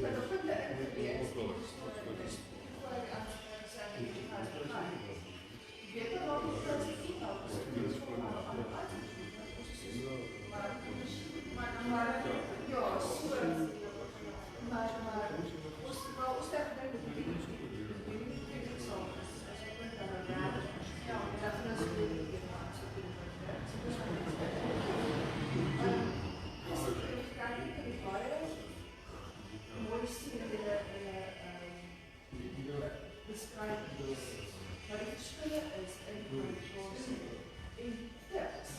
Maar dat punt ingeleerd, dus voor ik aan het zijn in de huis ik weet wel dat ik inhoud, dus ik moet het gewoon aan het uitzoeken. Maar ja, soort. Maar hoe sterk ben ik niet? Ik weet zo. Als ik ben daar ja, dat is een beetje mooi zien beschrijven wat het verschil is in tekst.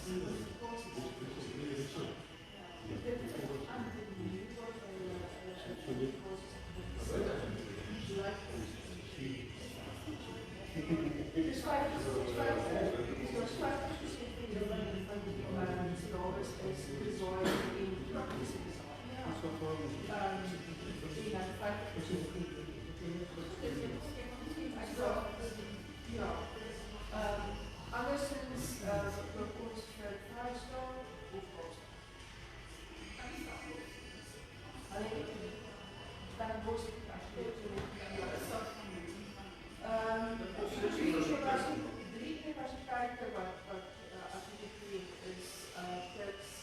Andersens proposed for Firestone of course. Alleen dan boos ik eigenlijk als je kijkt wat architectuur is, tekst,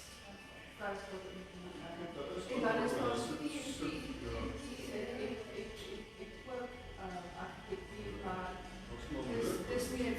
Firestone en dan is het ik work architectuur, maar het is meer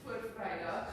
voor vrijdag.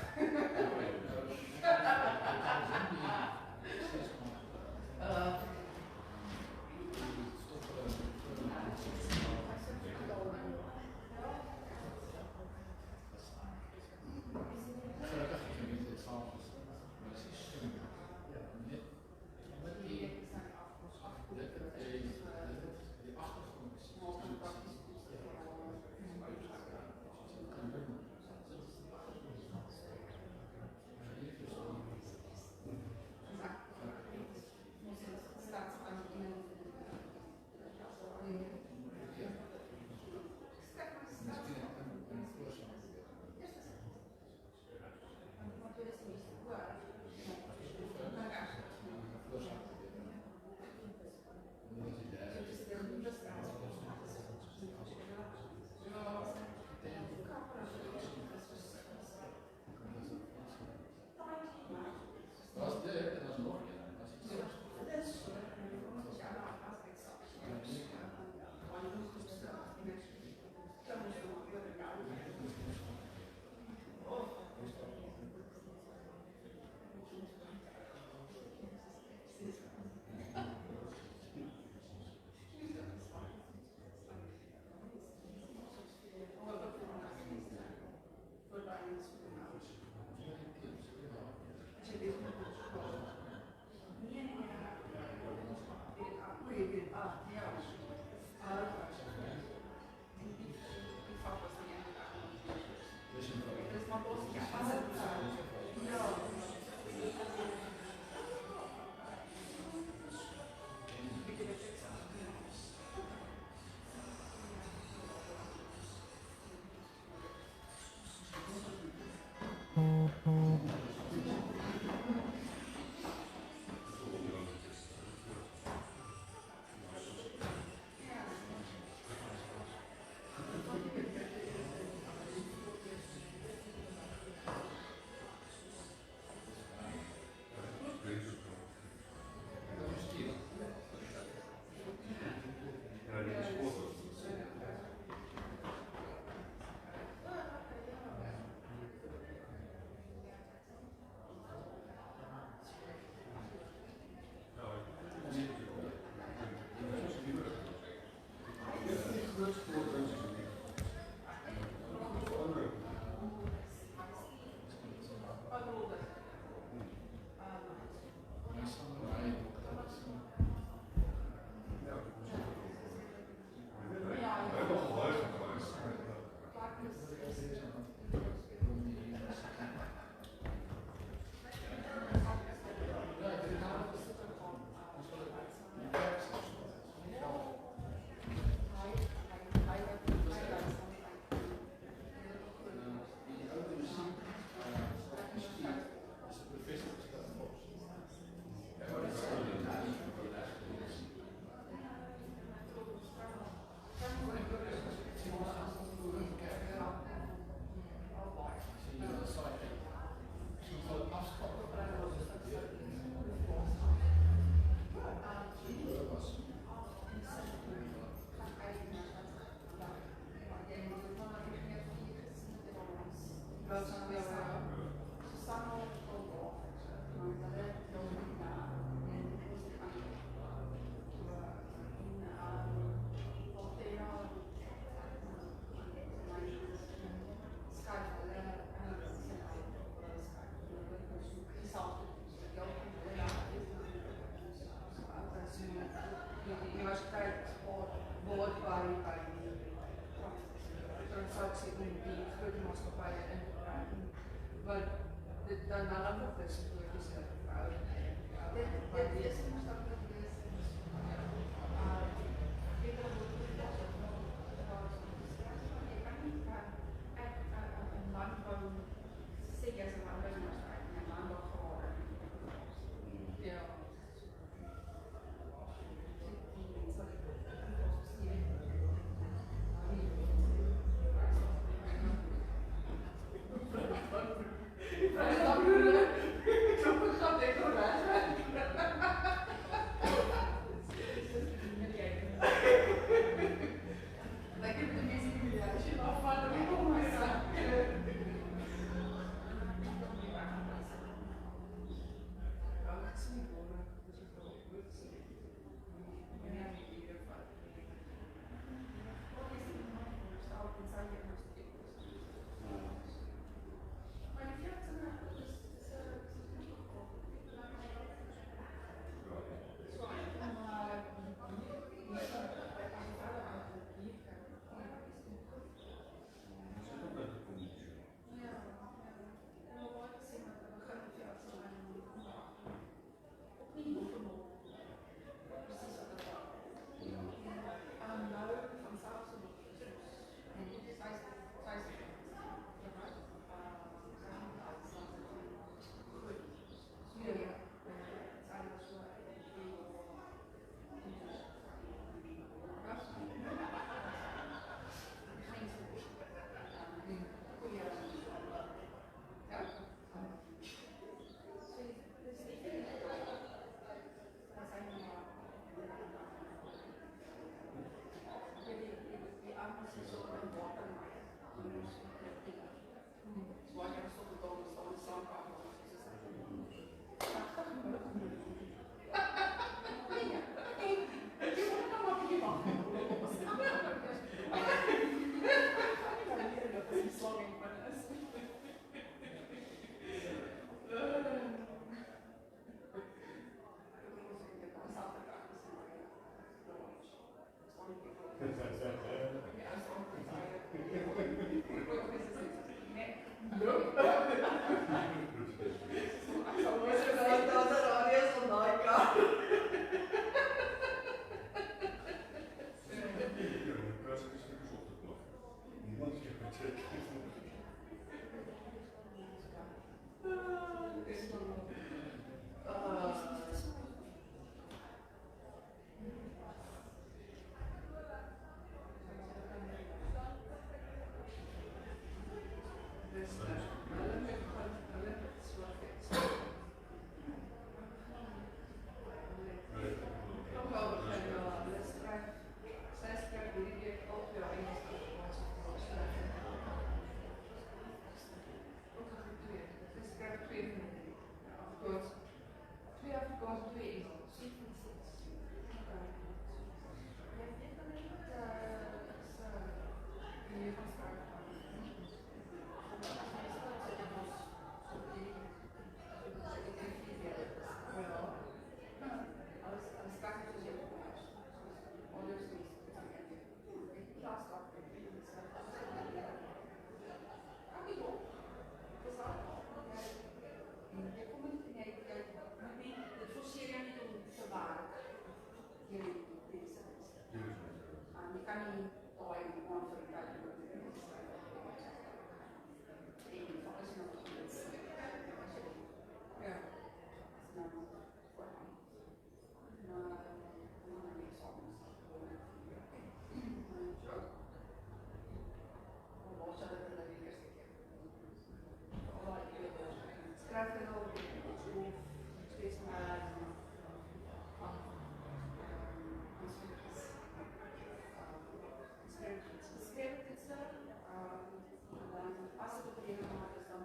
Als het op een gegeven moment is, dan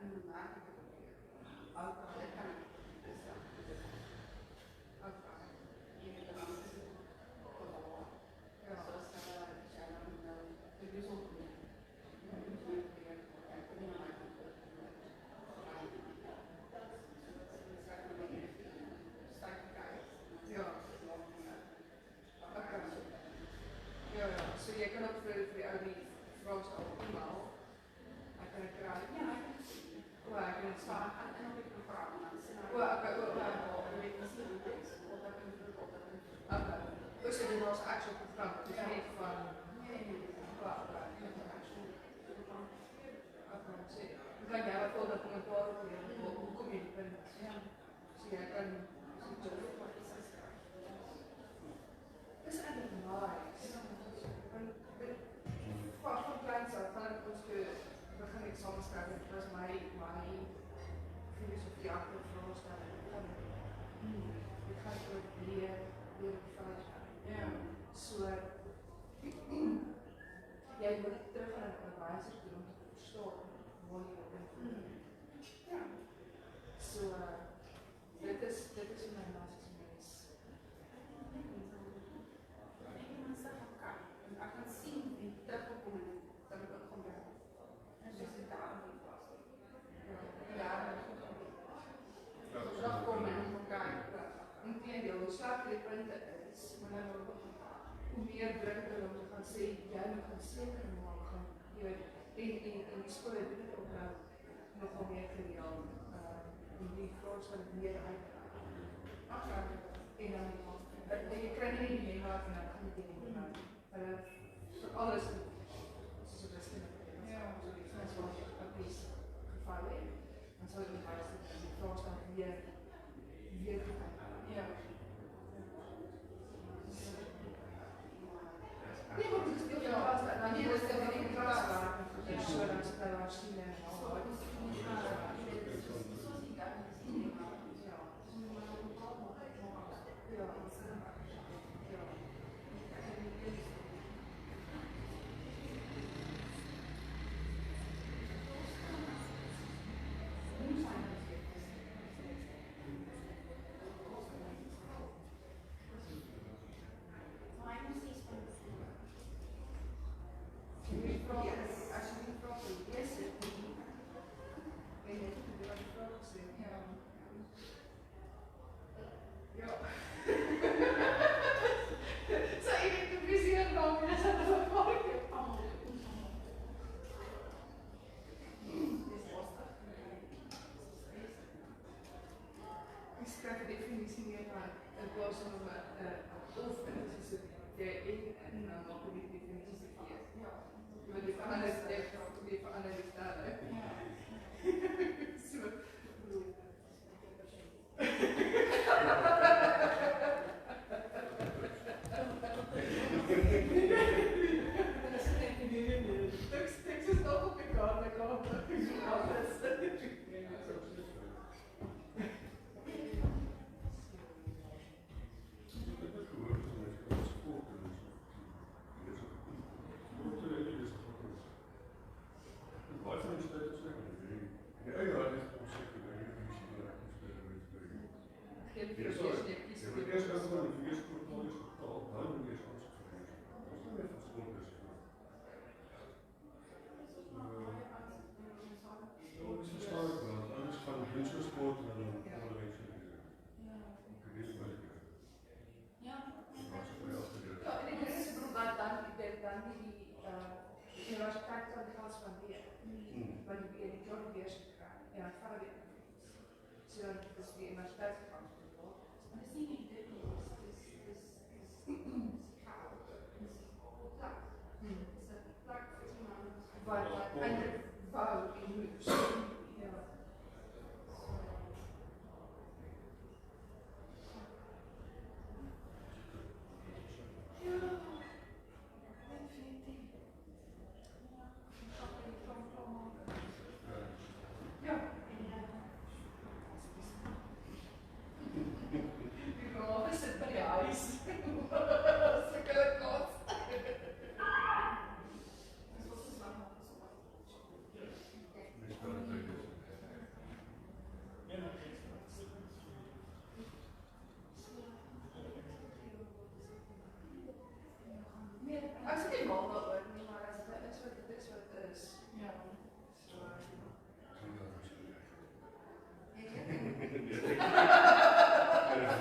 in de maken gebeuren. Ook al dat kan ik dus ja. Ook al. Je moet er dan gewoon. Ja. Zoals jij dan de bus opneemt. Ja, so jy kan ook vir die ou die vrou se opmaal. Ek kan dit raai. Ja, ek kan dit. O, ek kan dit staan en op die program dan sien. O, okay, weet jy sien dit is of dat kan druk op dat. Okay. Dus dit was actual program. Dit is niet van nee. Wow, met de actual program. Okay, sien. Dan kan jy ook dat kommentaar op hoe kom jy die punt? Ja. So jy kan dis eintlik nice. Van kleins af, van ons begin ek samenskryf, dit was my filosofie achter vraagstelling. Ek gaan oor leer vraagstelling. Ja. So, jy moet terug aan 'n onderwyser toe om te verstaan waar jy op in. Ja. So, dit is my master's mens. Ek kan sien die terugkom en dat ek ook gaan werk. En soos dit daar in die klas. Ja, terugkom en gaan kyk. Inteendeel, hoe skerp die punte is, maar dan hoe meer druk het om te gaan sê, jy moet gaan seker maak, jy weet, en die skole doen dit ook nou nogal meer gereeld, die vraagstelling meer uiteraard. En dan jy kry nie die meemaak en dan gaan jy nie meemaak. Voor alles soos 'n wiskundige so die mens wat jy op die geval het, dan sou jy wys dat die vraagstelling weer gekyk. Ja. Nee, maar dit is heel klas, dan jy is dit in klas waar jy so dan sit daar sien en al.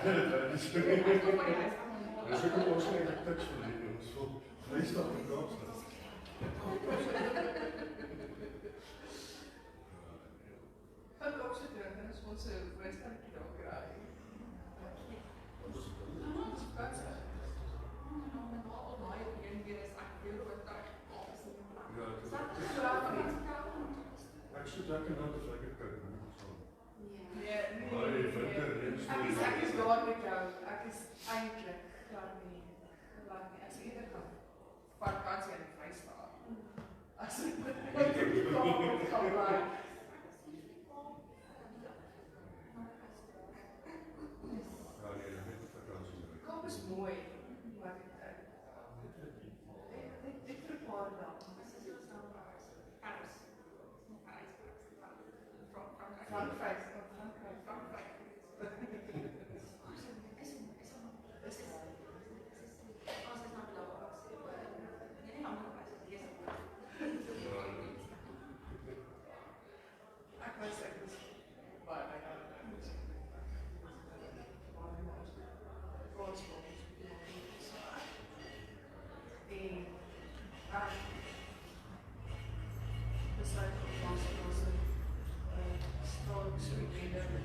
Dis ook ons net tiks vir die ons wil Vrystaat en Kaapstad. Wat ook so drink en is ons Vrystaatjie daar kry. Ons kan sê. Al daai op een weer is ek heel oortuig. Ja, ek sê dat ek nou te lekker kyk. Nee. Ek is daar met jou. Ek is eintlik glad nie. Ek sê eerder gaan vakansie in die Vrystaat. As ek met gaan bly. Kaap is mooi, maar ek vir 'n paar dae. Frankryk. Ek was baie baie besluit om ons strong sweetleader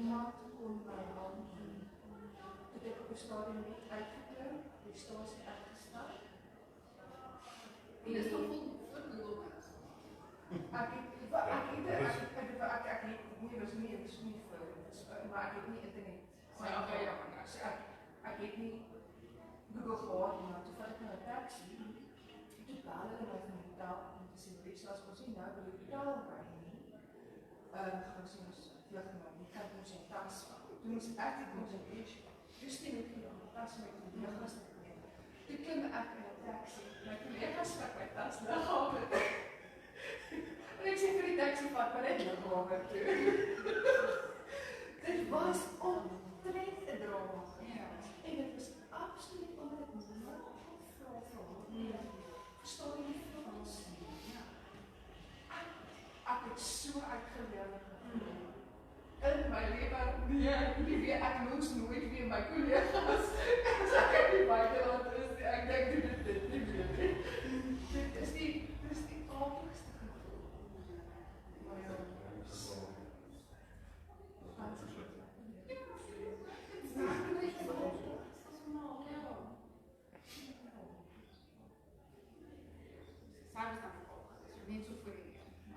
niemand kon my hand doen. Toe ek op die stadium net uitgeklim, die stasie uitgestap. En dis nog vol Google. Ek het nie was nie vir, maar ek het nie internet. Maar ek het nie Google gehad, maar toe vat ek na 'n taxi. Toe bel hulle my van die hotel om te sê, "Bestaas, ons nie nou by die hotel ry nie." Gaan sê ons vlug nou, die kan ons sy tas vat. Toe moes ek die concentration. Toe steen ek hier om die tas met die vluggas te neem. Toe klim ek in 'n taxi, my collega's vat my tas lighawe. En ek sê vir die taxi vat maar net lighawe toe. Dit was omtrent 'n drama. En dit was absoluut omdat ek niemand gevra vir verstaan jy Frans? Ek het so uitgeleer in my lewe, nie weer, ek moes nooit weer my collega's, as ek in die buiteland is, ek dink dit nie meer nie. Dit is die aardigste gevoel. Maar ja,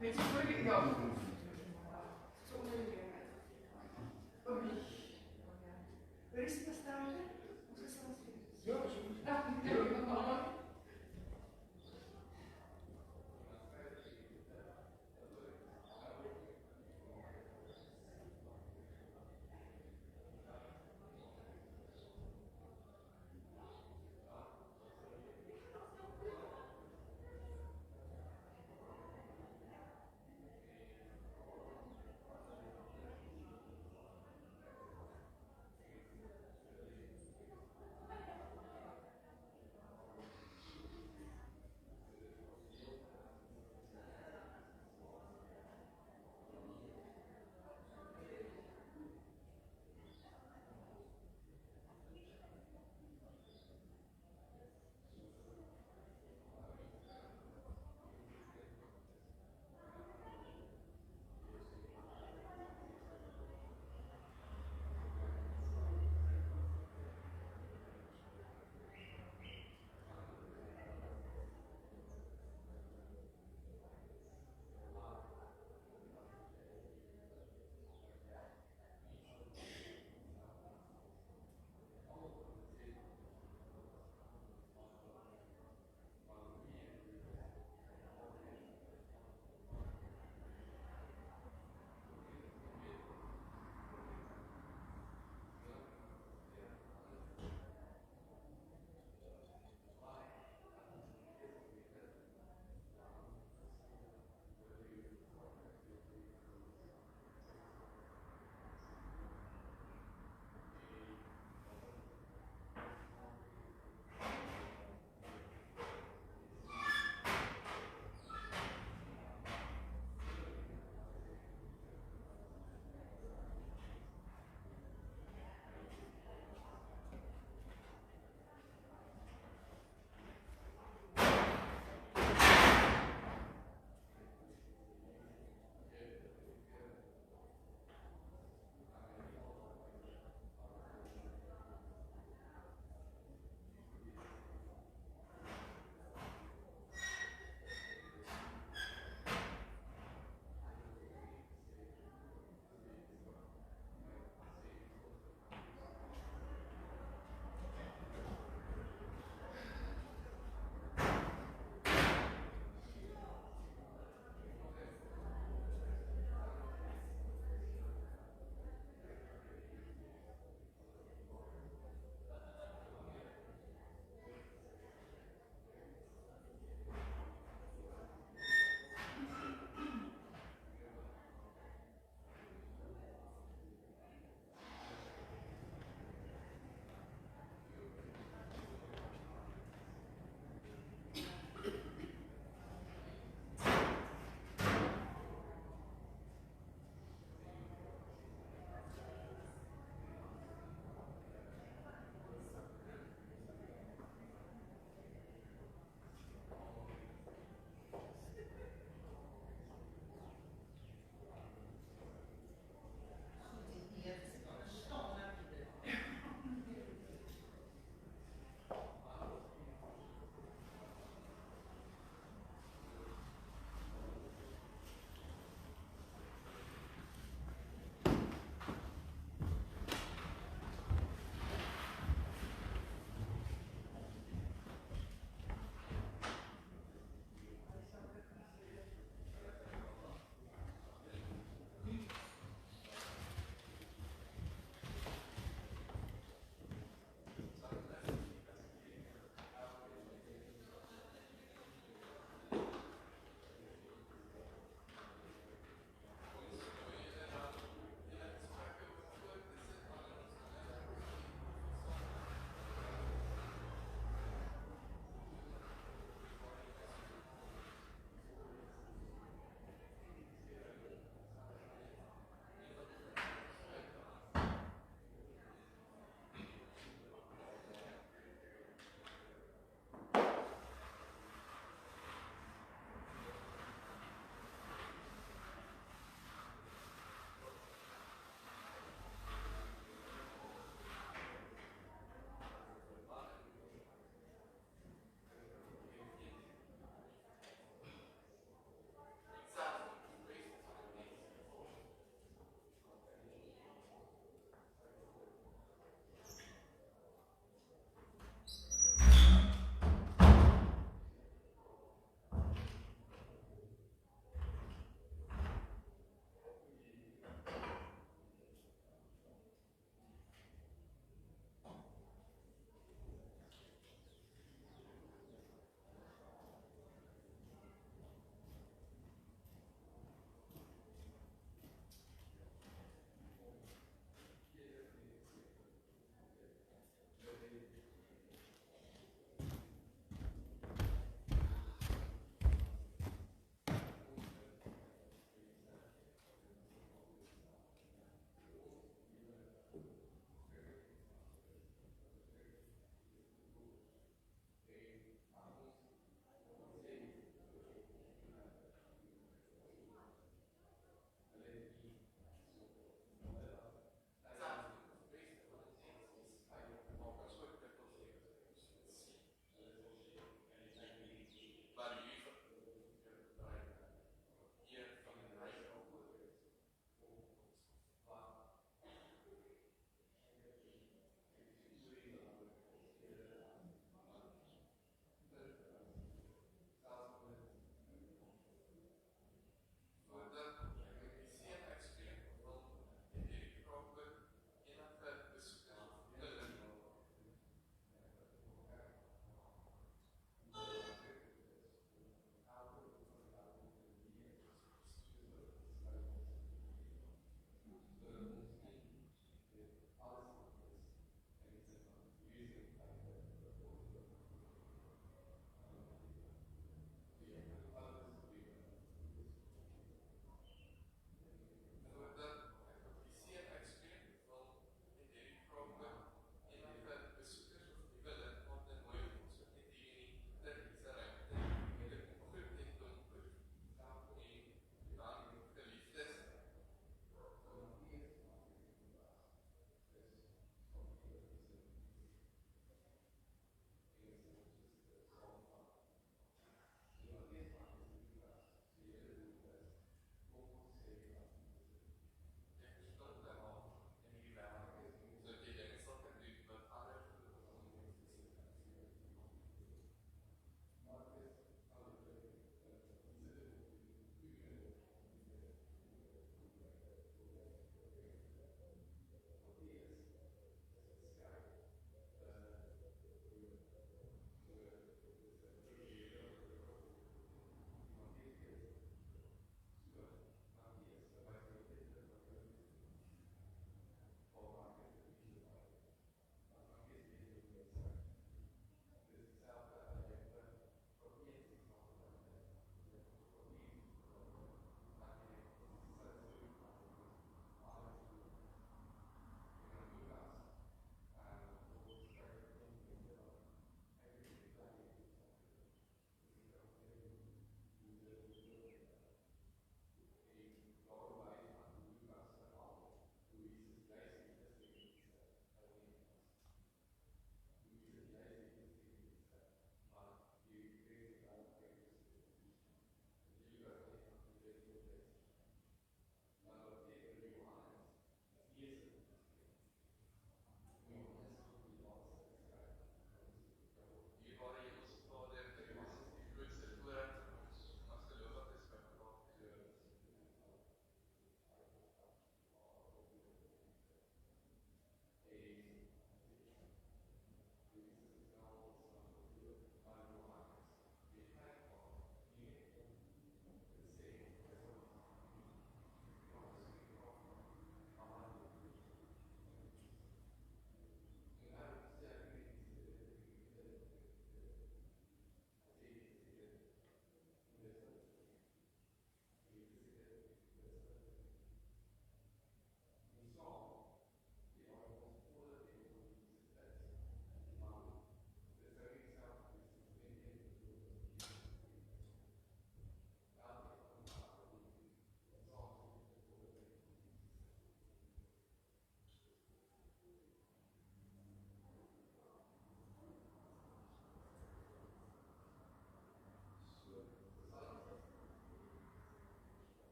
net so voor die ja. So onder die leerheid. Waar is die bestaan? Ons gesels weer. Ja, so.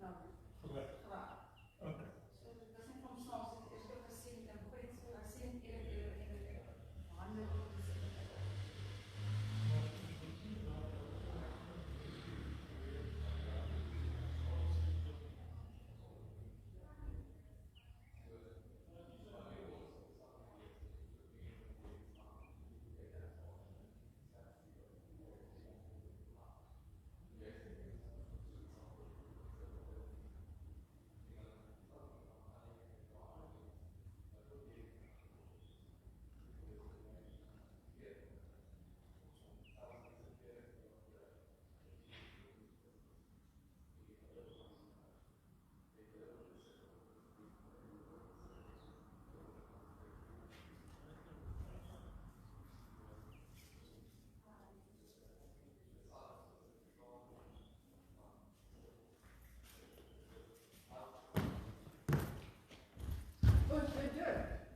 Geweldig. gewaar. Oké. So dat is net om soms is ook gezien en goed gezien in handen.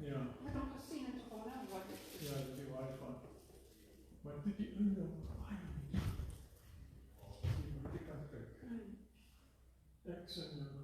Ja. Met hem gezien en gewoon aan wat het is. Ja, dat is waar van. Maar dit die indruk, die moet ik aan kijken. Ek sê nou